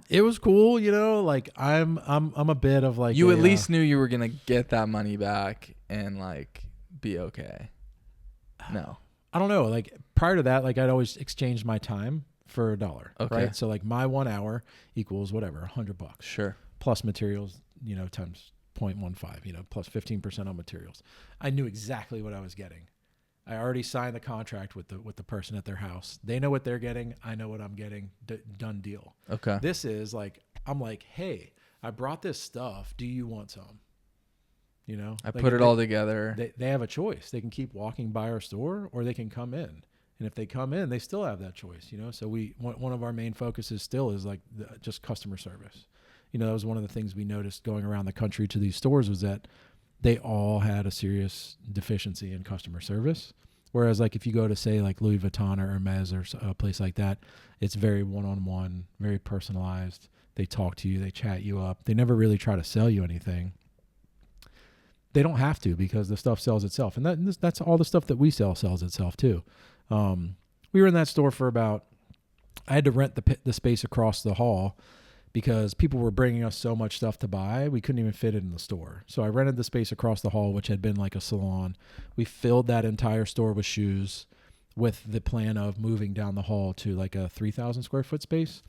It was cool, you know. Like I'm a bit of like you at least knew you were going to get that money back and like be okay. No, I don't know. Like prior to that, like I'd always exchanged my time for $1. Okay. Right. So like my 1 hour equals whatever, $100. Sure. Plus materials, you know, times 0.15, you know, plus 15% on materials. I knew exactly what I was getting. I already signed the contract with the person at their house. They know what they're getting. I know what I'm getting. Done deal. Okay. This is like, I'm like, hey, I brought this stuff. Do you want some? You know, I put it all together. They have a choice. They can keep walking by our store, or they can come in. And if they come in, they still have that choice, you know? So one of our main focuses still is like just customer service. You know, that was one of the things we noticed going around the country to these stores was that they all had a serious deficiency in customer service. Whereas like if you go to say like Louis Vuitton or Hermes or a place like that, it's very one-on-one, very personalized. They talk to you, they chat you up. They never really try to sell you anything. They don't have to because the stuff sells itself. And that's all the stuff that we sell sells itself too. We were in that store for I had to rent the space across the hall because people were bringing us so much stuff to buy. We couldn't even fit it in the store. So I rented the space across the hall, which had been like a salon. We filled that entire store with shoes with the plan of moving down the hall to like a 3,000 square foot space.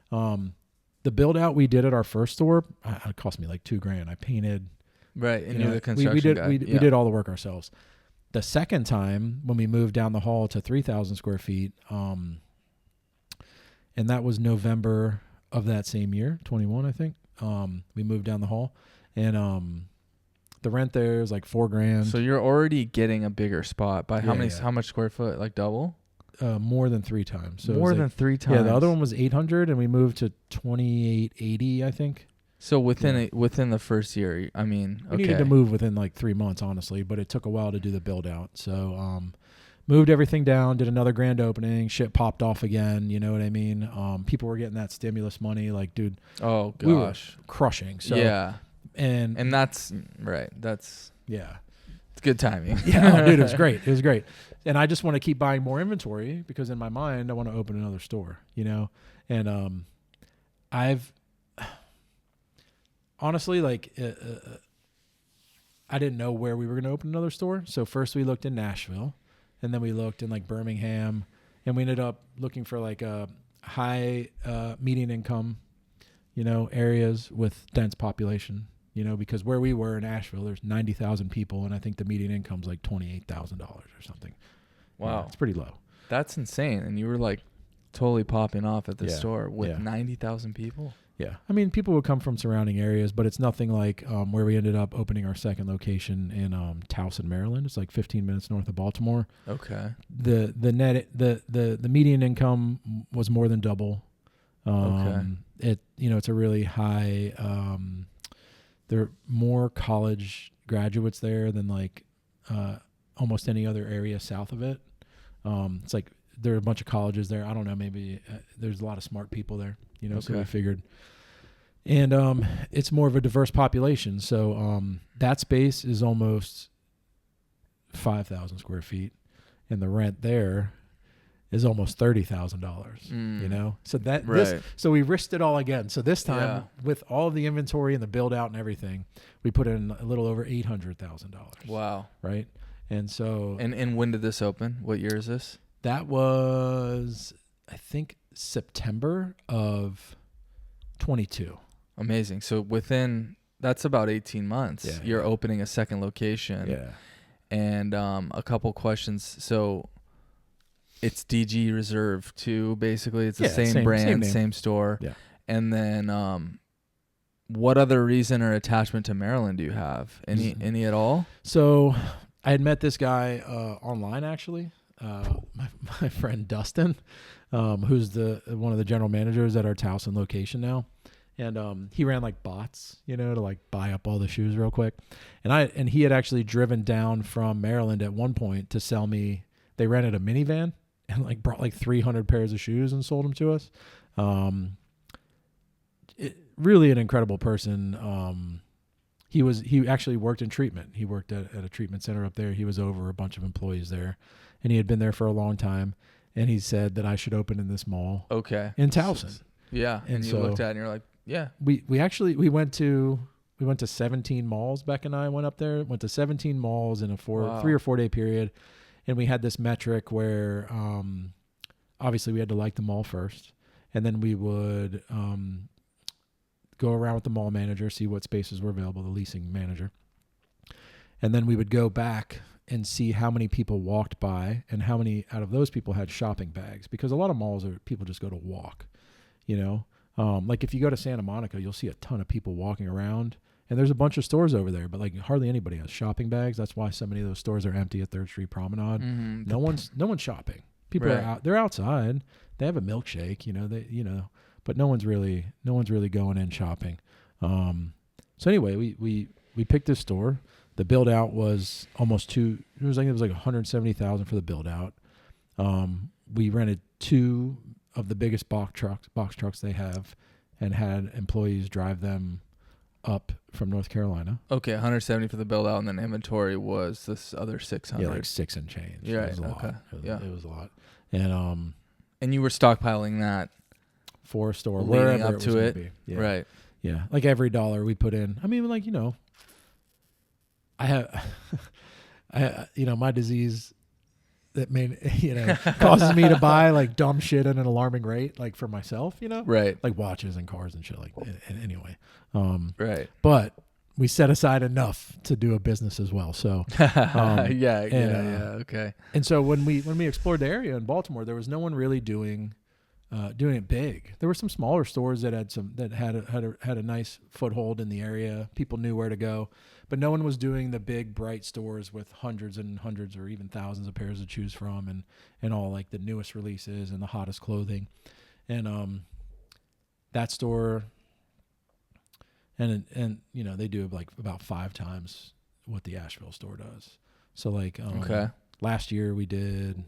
The build out we did at our first store, it cost me like $2,000. I painted. Right. And you're the construction guy. We did all the work ourselves. The second time when we moved down the hall to 3,000 square feet, and that was November of that same year, 21, I think. We moved down the hall, and the rent there is like $4,000. So you're already getting a bigger spot by how much square foot? Like double? More than 3 times. So more than 3 times. Yeah, the other one was 800, and we moved to 2,880, I think. So within the first year, I mean, we needed to move within like 3 months, honestly, but it took a while to do the build out. So moved everything down, did another grand opening, shit popped off again, you know what I mean? People were getting that stimulus money, like, dude, Oh we were gosh. crushing. So Yeah. and that's right. That's yeah. it's good timing. Yeah, oh, dude, it was great. It was great. And I just want to keep buying more inventory because in my mind I want to open another store, you know? And I've honestly, like, I didn't know where we were going to open another store. So first we looked in Nashville, and then we looked in like Birmingham, and we ended up looking for like a high median income, you know, areas with dense population, you know, because where we were in Asheville, there's 90,000 people, and I think the median income's like $28,000 or something. Wow. Yeah, it's pretty low. That's insane. And you were like totally popping off at the Yeah. store with Yeah. 90,000 people. Yeah. I mean, people would come from surrounding areas, but it's nothing like where we ended up opening our second location in Towson, Maryland. It's like 15 minutes north of Baltimore. Okay. The median income was more than double. It's a really high, there are more college graduates there than like almost any other area south of it. It's like there are a bunch of colleges there. I don't know, maybe there's a lot of smart people there, you know, so we figured. And it's more of a diverse population. So that space is almost 5,000 square feet, and the rent there is almost $30,000, you know? So so we risked it all again. So this time with all of the inventory and the build out and everything, we put in a little over $800,000. Wow. Right. And so, and when did this open? What year is this? That was, I think, September of 22. Amazing. So that's about 18 months. Yeah, you're opening a second location. Yeah. And a couple questions. So it's DG Reserve too, basically. It's the same brand, same store. Yeah. And then what other reason or attachment to Maryland do you have? Any at all? So I had met this guy online, actually. My friend Dustin, who's one of the general managers at our Towson location now. And he ran like bots, you know, to like buy up all the shoes real quick. And he had actually driven down from Maryland at one point to sell me. They rented a minivan and like brought like 300 pairs of shoes and sold them to us. Really an incredible person. He actually worked in treatment. He worked at a treatment center up there. He was over a bunch of employees there, and he had been there for a long time. And he said that I should open in this mall. Okay. In Towson. Yeah. And you looked at it and you're like, yeah. We went to 17 malls. Becca and I went up there, went to 17 malls in a 3 or 4 day period. And we had this metric where, obviously we had to like the mall first, and then we would, go around with the mall manager, see what spaces were available, the leasing manager. And then we would go back and see how many people walked by and how many out of those people had shopping bags, because a lot of malls people just go to walk, you know? Like if you go to Santa Monica, you'll see a ton of people walking around, and there's a bunch of stores over there, but like hardly anybody has shopping bags. That's why so many of those stores are empty at 3rd Street Promenade. Mm-hmm. No one's shopping. People are out. They're outside. They have a milkshake, but no one's really going in shopping. So anyway, we picked this store. The build out was almost it was like $170,000 for the build out. We rented 2 of the biggest box trucks they have, and had employees drive them up from North Carolina. Okay, 170 for the build out, and then inventory was this other 600. Yeah, like 6 and change. Yeah, it was a lot. It was a lot. And you were stockpiling that for a store leading wherever up it was to it. Be. Yeah. Right. Yeah, like every dollar we put in. I mean, like, I have, my disease that causes me to buy like dumb shit at an alarming rate, like for myself, right, like watches and cars and shit like that. And anyway, right. But we set aside enough to do a business as well. So, okay. And so when we explored the area in Baltimore, there was no one really doing it big. There were some smaller stores that had a nice foothold in the area. People knew where to go, but no one was doing the big bright stores with hundreds and hundreds or even thousands of pairs to choose from, and all like the newest releases and the hottest clothing. And that store, and they do like about 5 times what the Asheville store does. So like last year we did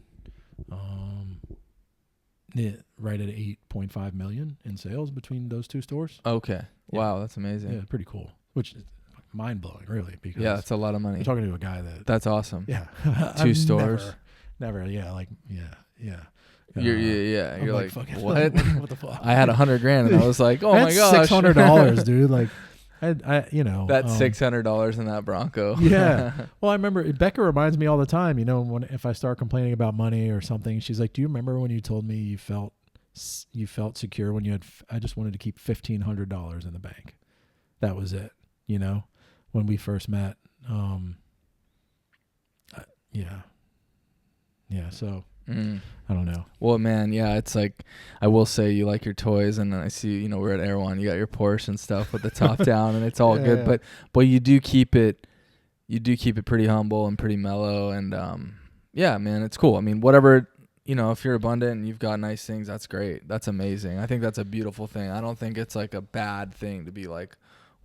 right at 8.5 million in sales between those two stores. Okay. Yeah. Wow, that's amazing. Yeah, pretty cool. Which is mind blowing, really, because Yeah, that's a lot of money. you're talking to a guy That's awesome. yeah, Two I've stores. never, yeah, You're I'm like, fucking, what? what the fuck? I had $100,000 and I was like, oh my gosh, $600, dude. Like, I that's $600 in that Bronco. Yeah. Well, I remember Becca reminds me all the time, if I start complaining about money or something, she's like, do you remember when you told me you felt secure when you had, I just wanted to keep $1,500 in the bank. That was it, when we first met. Yeah. So I don't know. Well, man, yeah, it's like, I will say you like your toys, and I see, we're at Air One, you got your Porsche and stuff with the top down, and it's all good, but you do keep it pretty humble and pretty mellow, and yeah, man, it's cool. I mean, whatever, if you're abundant and you've got nice things, that's great. That's amazing. I think that's a beautiful thing. I don't think it's like a bad thing to be like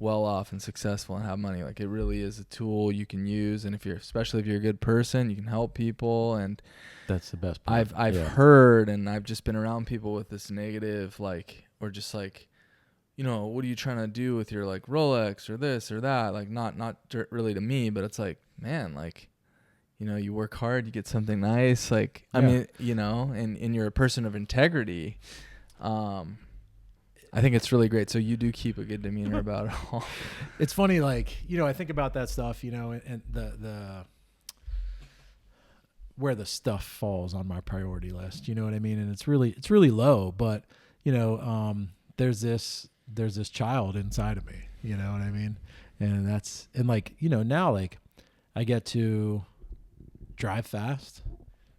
well off and successful and have money. Like, it really is a tool you can use, and especially if you're a good person, you can help people. And that's the best part. I've heard, and I've just been around people with this negative, like, or just like, what are you trying to do with your like Rolex or this or that? Like, not really to me, but it's like, man, like, you work hard, you get something nice. Like, I mean, and you're a person of integrity. I think it's really great. So you do keep a good demeanor about it all. It's funny, like, I think about that stuff, and the where the stuff falls on my priority list, you know what I mean? And it's really low, but there's this child inside of me, you know what I mean? And now, like, I get to drive fast.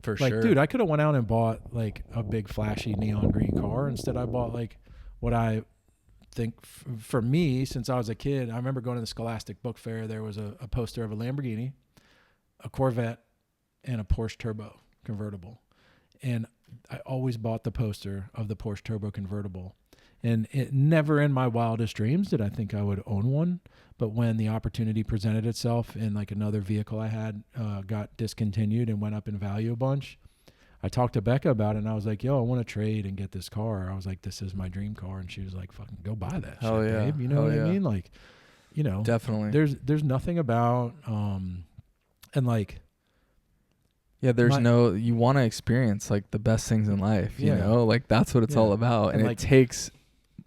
For like, sure. Dude, I could have went out and bought like a big flashy neon green car. Instead, I bought like what I think for me, since I was a kid, I remember going to the Scholastic Book Fair. There was a poster of a Lamborghini, a Corvette, and a Porsche Turbo convertible. And I always bought the poster of the Porsche Turbo convertible. And it never in my wildest dreams did I think I would own one. But when the opportunity presented itself and like another vehicle I had got discontinued and went up in value a bunch, I talked to Becca about it, and I was like, yo, I want to trade and get this car. I was like, this is my dream car. And she was like, fucking go buy that shit, babe. You know what I mean? Like, definitely. There's nothing about, and like, yeah, you want to experience like the best things in life, you know, like that's what it's all about. And like, it takes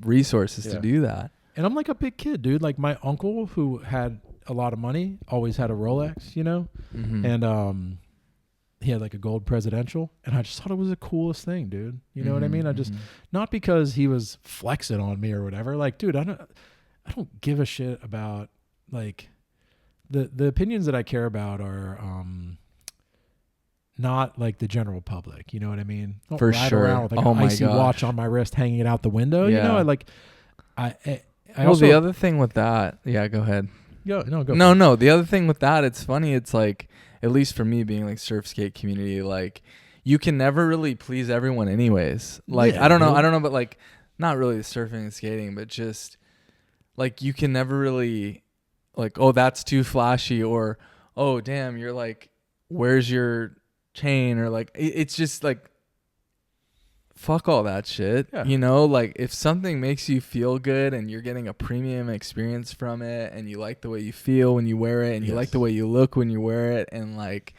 resources to do that. And I'm like a big kid, dude. Like, my uncle, who had a lot of money, always had a Rolex, and he had like a gold presidential, and I just thought it was the coolest thing, dude. You know what I mean? I just, not because he was flexing on me or whatever. Like, dude, I don't give a shit about like the opinions that I care about are not like the general public. You know what I mean? Don't For ride sure. around with like an icy watch on my wrist hanging it out the window. Yeah. You know, I well, also, the other thing with that, go ahead. Go. No. The other thing with that, it's funny. It's like, at least for me being like surf skate community, like you can never really please everyone anyways. Like, I don't know, but like not really the surfing and skating, but just like you can never really like, oh, that's too flashy, or, oh, damn, you're like, where's your chain? Or like, it's just like, fuck all that shit. Like if something makes you feel good and you're getting a premium experience from it, and you like the way you feel when you wear it, and you like the way you look when you wear it, and like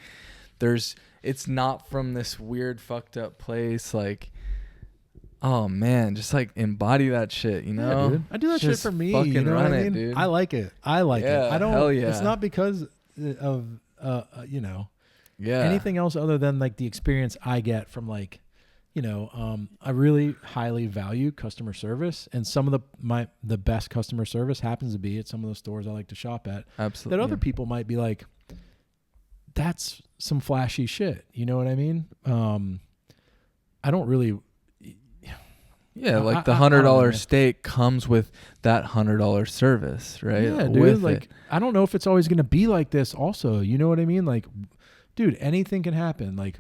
it's not from this weird fucked up place, like, oh man, just like embody that shit, Yeah, dude. I do that shit for me. Fucking you know run what I mean? dude. I like it. I don't. Hell yeah. It's not because of anything else other than like the experience I get from like, I really highly value customer service, and some of the best customer service happens to be at some of the stores I like to shop at. Absolutely. That other people might be like, that's some flashy shit. You know what I mean? I don't really. Yeah, like the $100 steak comes with that $100 service, right? Yeah, dude. Like, I don't know if it's always going to be like this also. You know what I mean? Like, dude, anything can happen. Like,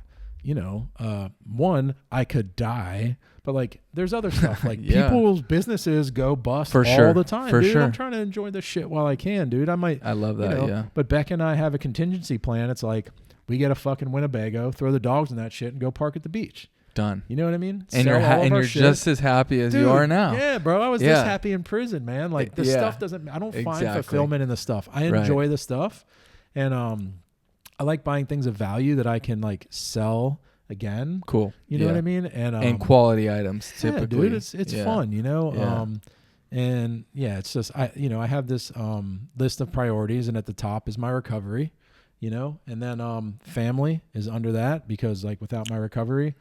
one, I could die, but like there's other stuff. Like people's businesses go bust all the time. For dude. sure. I'm trying to enjoy this shit while I can, dude. I love that. But But Becca and I have a contingency plan. It's like, We get a fucking Winnebago, throw the dogs in that shit, and go park at the beach. Done. You know what I mean? And you're just as happy as Dude, you are now. Yeah, bro. I was this happy in prison, man. Like the stuff doesn't. I don't find fulfillment in the stuff. I enjoy the stuff, and I like buying things of value that I can like sell again. Cool. You know what I mean? And quality items typically. Dude, it's fun. You know. Yeah. And yeah, it's just I have this list of priorities, and at the top is my recovery. You know, and then family is under that, because like without my recovery,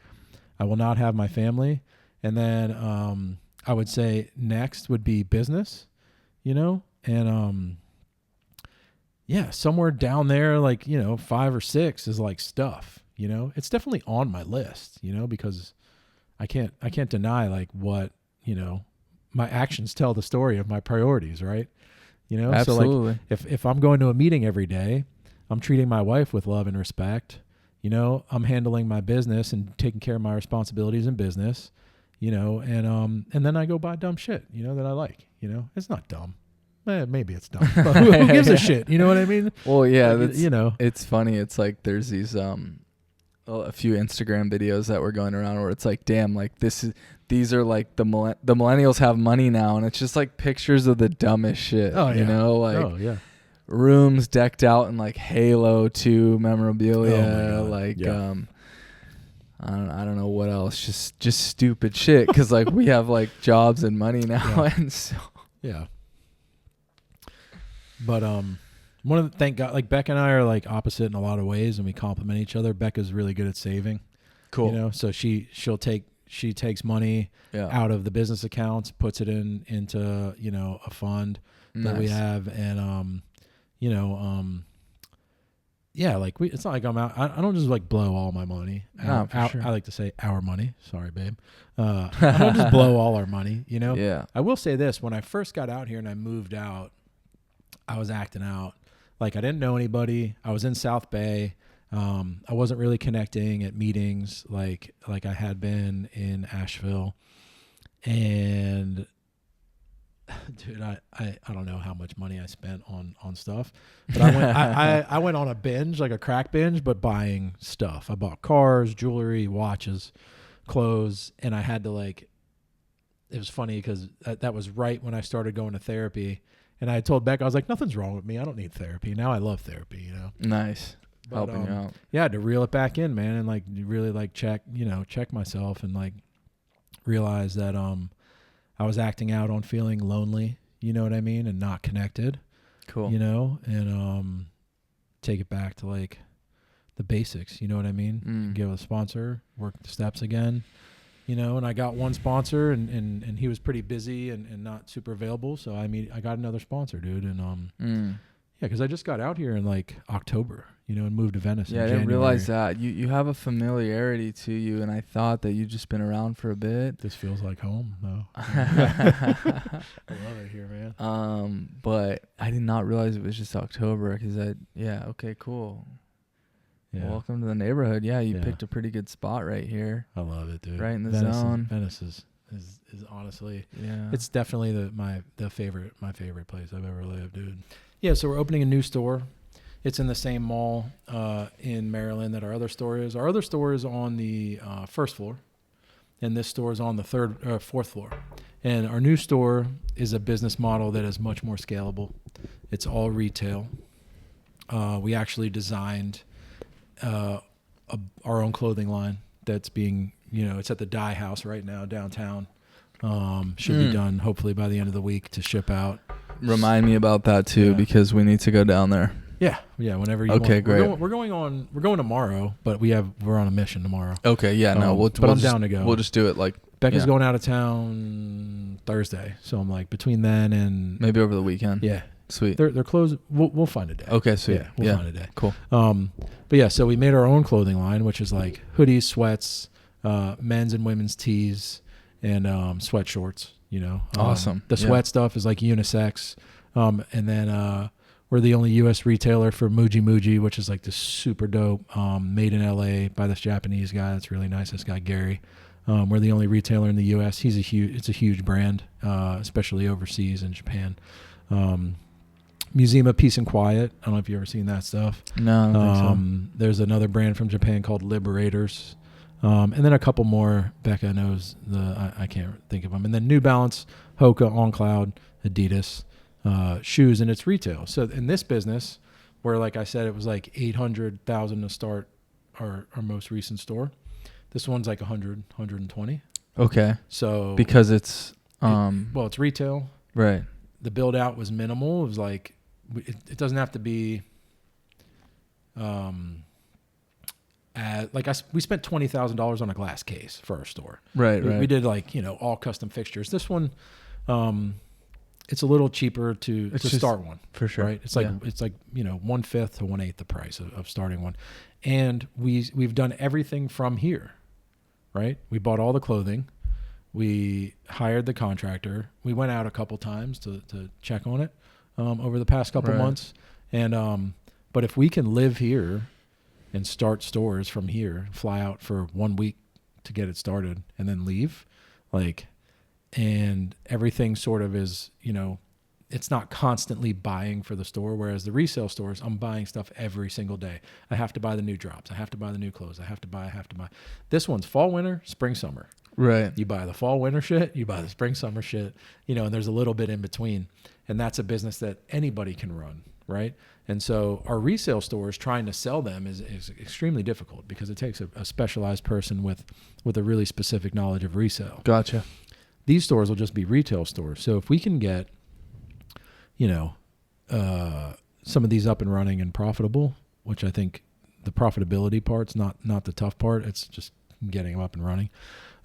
I will not have my family. And then I would say next would be business, you know, and yeah, somewhere down there, like, you know, 5 or 6 is like stuff, you know. It's definitely on my list, you know, because I can't deny like what, you know, my actions tell the story of my priorities, right? You know, absolutely. So like if I'm going to a meeting every day, I'm treating my wife with love and respect. You know, I'm handling my business and taking care of my responsibilities in business, you know, and then I go buy dumb shit, you know, that I like, you know. It's not dumb. Maybe it's dumb, but who gives a shit? You know what I mean? Well, yeah, like, you know, it's funny. It's like there's these a few Instagram videos that were going around where it's like, damn, like these are like the millennials have money now, and it's just like pictures of the dumbest shit. Oh, yeah. You know, like oh yeah. Rooms decked out in like Halo 2 memorabilia, Oh like I don't know what else, just stupid shit, because like we have like jobs and money now, and so but one of the, thank God, like Becca and I are like opposite in a lot of ways, and we complement each other. Becca's really good at saving. Cool. You know, so she takes money out of the business accounts, puts it into, you know, a fund that we have, and you know, yeah, like it's not like I'm out. I don't just like blow all my money. No, for sure. I like to say our money. Sorry, babe. I don't just blow all our money, you know? Yeah. I will say this. When I first got out here and I moved out, I was acting out. Like I didn't know anybody. I was in South Bay. I wasn't really connecting at meetings like I had been in Asheville. And dude, I don't know how much money I spent on stuff, but I went on a binge, like a crack binge, but buying stuff. I bought cars, jewelry, watches, clothes, and I had to like, it was funny because that was right when I started going to therapy, and I told Becca, I was like, nothing's wrong with me. I don't need therapy. Now I love therapy, you know? Nice. But, helping you out. Yeah, to reel it back in, man, and like really like check myself and like realize that I was acting out on feeling lonely, you know what I mean, and not connected. Cool. You know, and take it back to like the basics, you know what I mean? Give a sponsor, work the steps again, you know, and I got one sponsor and he was pretty busy and not super available, so I got another sponsor, dude, and yeah, because I just got out here in like October, you know, and moved to Venice. Yeah, in I didn't January. realize that. You have a familiarity to you, and I thought that you'd just been around for a bit. This feels like home, though. I love it here, man. But I did not realize it was just October, because okay, cool. Yeah. Welcome to the neighborhood. Yeah, you picked a pretty good spot right here. I love it, dude. Right in the zone. Venice is honestly, yeah, it's definitely my favorite place I've ever lived, dude. Yeah, so we're opening a new store. It's in the same mall in Maryland that our other store is. Our other store is on the first floor, and this store is on the fourth floor. And our new store is a business model that is much more scalable. It's all retail. We actually designed our own clothing line that's being, you know, it's at the Dye House right now downtown. Should be done hopefully by the end of the week to ship out. Remind me about that too, because we need to go down there. Yeah, whenever you want. Okay, great. We're going tomorrow, but we're on a mission tomorrow. Okay, yeah, no, I'm down to go. We'll just do it like Becca's going out of town Thursday, so I'm like between then and maybe over the weekend. Yeah, sweet. They're closed. We'll find a day. Okay, sweet. Yeah, we'll find a day. Cool. But yeah, so we made our own clothing line, which is like hoodies, sweats, men's and women's tees, and sweat shorts. You know, awesome. The sweat stuff is like unisex, and then we're the only U.S. retailer for Muji, which is like this super dope, made in L.A. by this Japanese guy. That's really nice. This guy Gary. We're the only retailer in the U.S. It's a huge brand, especially overseas in Japan. Museum of Peace and Quiet. I don't know if you've ever seen that stuff. No, I don't think There's another brand from Japan called Liberators. And then a couple more. Becca knows I can't think of them. And then New Balance, Hoka, On Cloud, Adidas, shoes, and it's retail. So in this business, where like I said, it was like $800,000 to start our most recent store. This one's like 120. Okay. So because it's it's retail. Right. The build out was minimal. It was like it doesn't have to be. We spent $20,000 on a glass case for our store. Right. We did like all custom fixtures. This one, it's a little cheaper to start one for sure. Right. It's like 1/5 to 1/8 the price of starting one, and we've done everything from here. Right. We bought all the clothing. We hired the contractor. We went out a couple times to check on it over the past couple months. And but if we can live here and start stores from here, fly out for 1 week to get it started and then leave, and everything sort of is, it's not constantly buying for the store. Whereas the resale stores, I'm buying stuff every single day. I have to buy the new drops. I have to buy the new clothes. I have to buy. This one's fall, winter, spring, summer. Right. You buy the fall, winter shit. You buy the spring, summer shit. And there's a little bit in between. And that's a business that anybody can run, right? And so our resale stores, trying to sell them is extremely difficult because it takes a specialized person with a really specific knowledge of resale. Gotcha. These stores will just be retail stores. So if we can get some of these up and running and profitable, which I think the profitability part's not the tough part. It's just getting them up and running.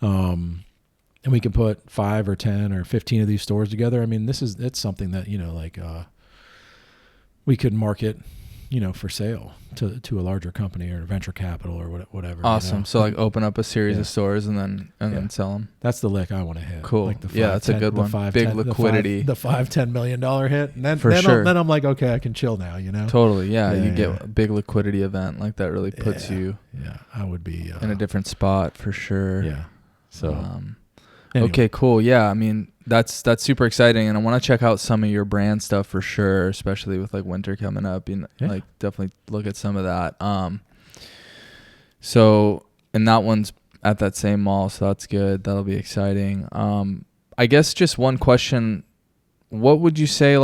And we can put 5 or 10 or 15 of these stores together. I mean, it's something that, we could market, for sale to a larger company or venture capital or whatever. Awesome. So open up a series of stores and then sell them. That's the lick I want to hit. Cool. That's a good one. Big liquidity. The $5-10 million hit. And then, sure. Then I'm like, okay, I can chill now, Totally. Yeah. You get a big liquidity event like that really puts you I would be in a different spot for sure. Yeah. So, anyway. Okay, cool. Yeah. I mean, that's super exciting. And I want to check out some of your brand stuff for sure, especially with winter coming up and definitely look at some of that. So, and that one's at that same mall. So that's good. That'll be exciting. I guess just one question, what would you say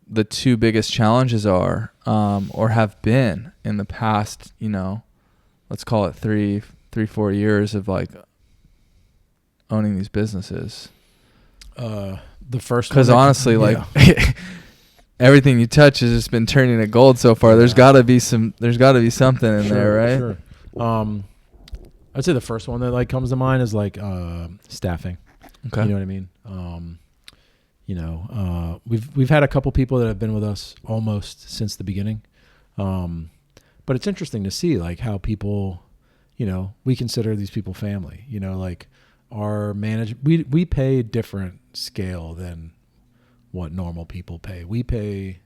the 2 biggest challenges are, or have been in the past, let's call it 3-4 years of owning these businesses? The first, because honestly, everything you touch has just been turning to gold so far. There's got to be something in there, right? Sure. I'd say the first one that comes to mind is staffing. Okay. You know what I mean? We've had a couple people that have been with us almost since the beginning. But it's interesting to see how people, we consider these people family, our we pay different scale than what normal people pay. We pay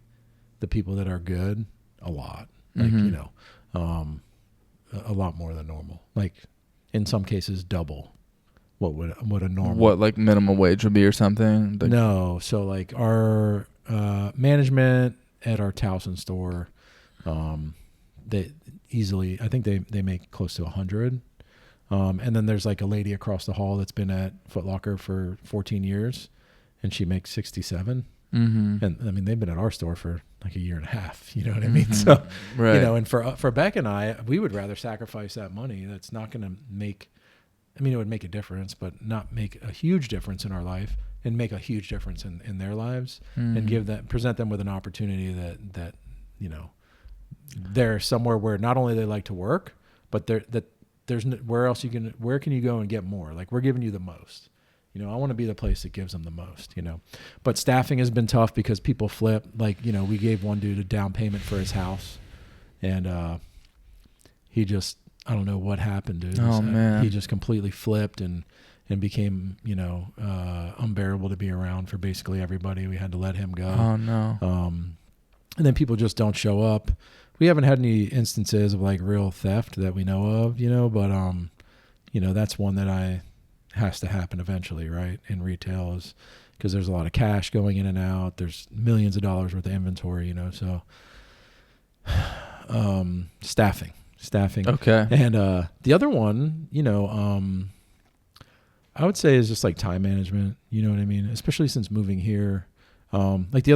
the people that are good a lot, a lot more than normal. In some cases, double what a normal. What minimum wage would be or something? No, so our management at our Towson store, they easily, I think they make close to 100. And then there's a lady across the hall that's been at Foot Locker for 14 years and she makes 67. Mm-hmm. And I mean, they've been at our store for a year and a half, you know what I mean? So, right. And for Becca and I, we would rather sacrifice that money. That's not going to make, it would make a difference, but not make a huge difference in our life and make a huge difference in their lives and present them with an opportunity that, they're somewhere where not only they like to work, but there's where can you go and get more? We're giving you the most, I want to be the place that gives them the most, but staffing has been tough because people flip. We gave one dude a down payment for his house and, he just, I don't know what happened, dude. Oh man. He just completely flipped and became, unbearable to be around for basically everybody. We had to let him go. Oh no. And then people just don't show up. We haven't had any instances of real theft that we know of, but, that's one that has to happen eventually, right? In retail is, because there's a lot of cash going in and out. There's millions of dollars worth of inventory, so staffing. Okay. And the other one, I would say is just like time management. You know what I mean? Especially since moving here. Like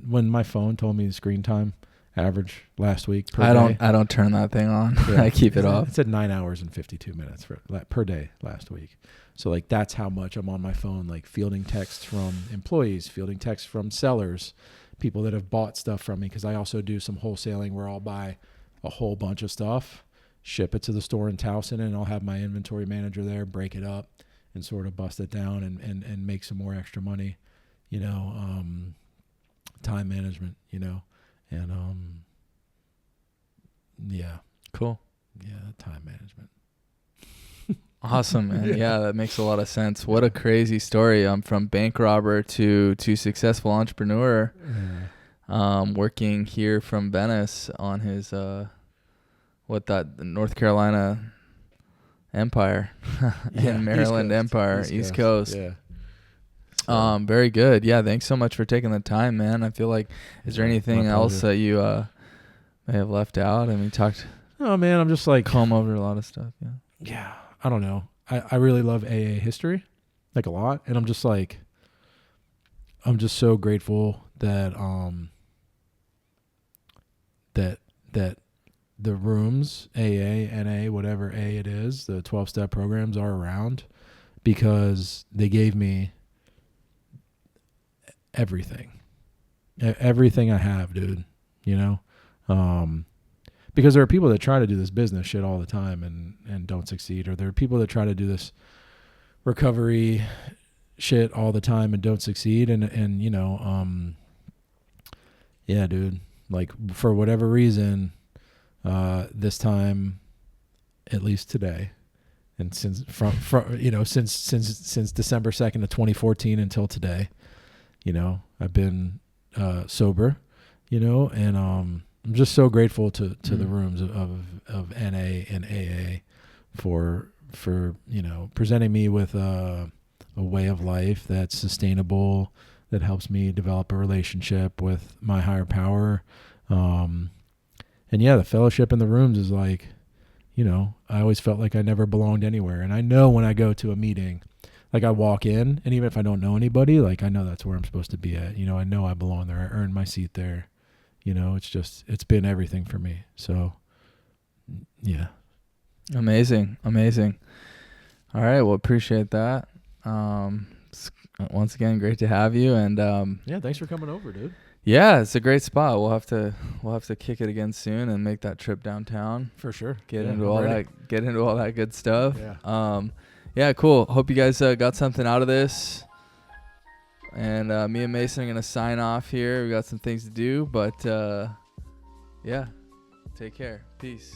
when my phone told me the screen time average last week per day. I don't turn that thing on. Yeah. I keep it off. It said 9 hours and 52 minutes per day last week. So like that's how much I'm on my phone, like fielding texts from employees, fielding texts from sellers, people that have bought stuff from me, because I also do some wholesaling where I'll buy a whole bunch of stuff, ship it to the store in Towson, and I'll have my inventory manager there break it up and sort of bust it down and make some more extra money, time management, and yeah. Cool. Yeah, time management. Awesome, man. Yeah, that makes a lot of sense. What a crazy story. From bank robber to successful entrepreneur. Yeah. Working here from Venice on his North Carolina Empire and Maryland Empire, East Coast. Yeah. Very good. Yeah, thanks so much for taking the time, man. I feel like, is there anything else that you may have left out? I mean, Oh man, I'm just like comb over a lot of stuff. Yeah. Yeah, I don't know. I really love AA history, like a lot, and I'm just so grateful that that the rooms, AA, NA, whatever A it is, the 12-step programs are around, because they gave me everything I have, dude, because there are people that try to do this business shit all the time and don't succeed, or there are people that try to do this recovery shit all the time and don't succeed, and yeah, dude, like for whatever reason, this time, at least today, and since since December 2nd of 2014 until today, I've been sober, and I'm just so grateful to the rooms of NA and AA for presenting me with a way of life that's sustainable, that helps me develop a relationship with my higher power. And yeah, the fellowship in the rooms is like, I always felt like I never belonged anywhere. And I know when I go to a meeting, like I walk in, and even if I don't know anybody, like I know that's where I'm supposed to be at. I know I belong there. I earned my seat there. It's been everything for me. So, yeah. Amazing. All right. Well, appreciate that. Once again, great to have you. And yeah, thanks for coming over, dude. Yeah, it's a great spot. We'll have to kick it again soon and make that trip downtown For sure. Get into all that good stuff. Yeah. Yeah, cool. Hope you guys got something out of this. And me and Mason are going to sign off here. We got some things to do, but yeah, take care. Peace.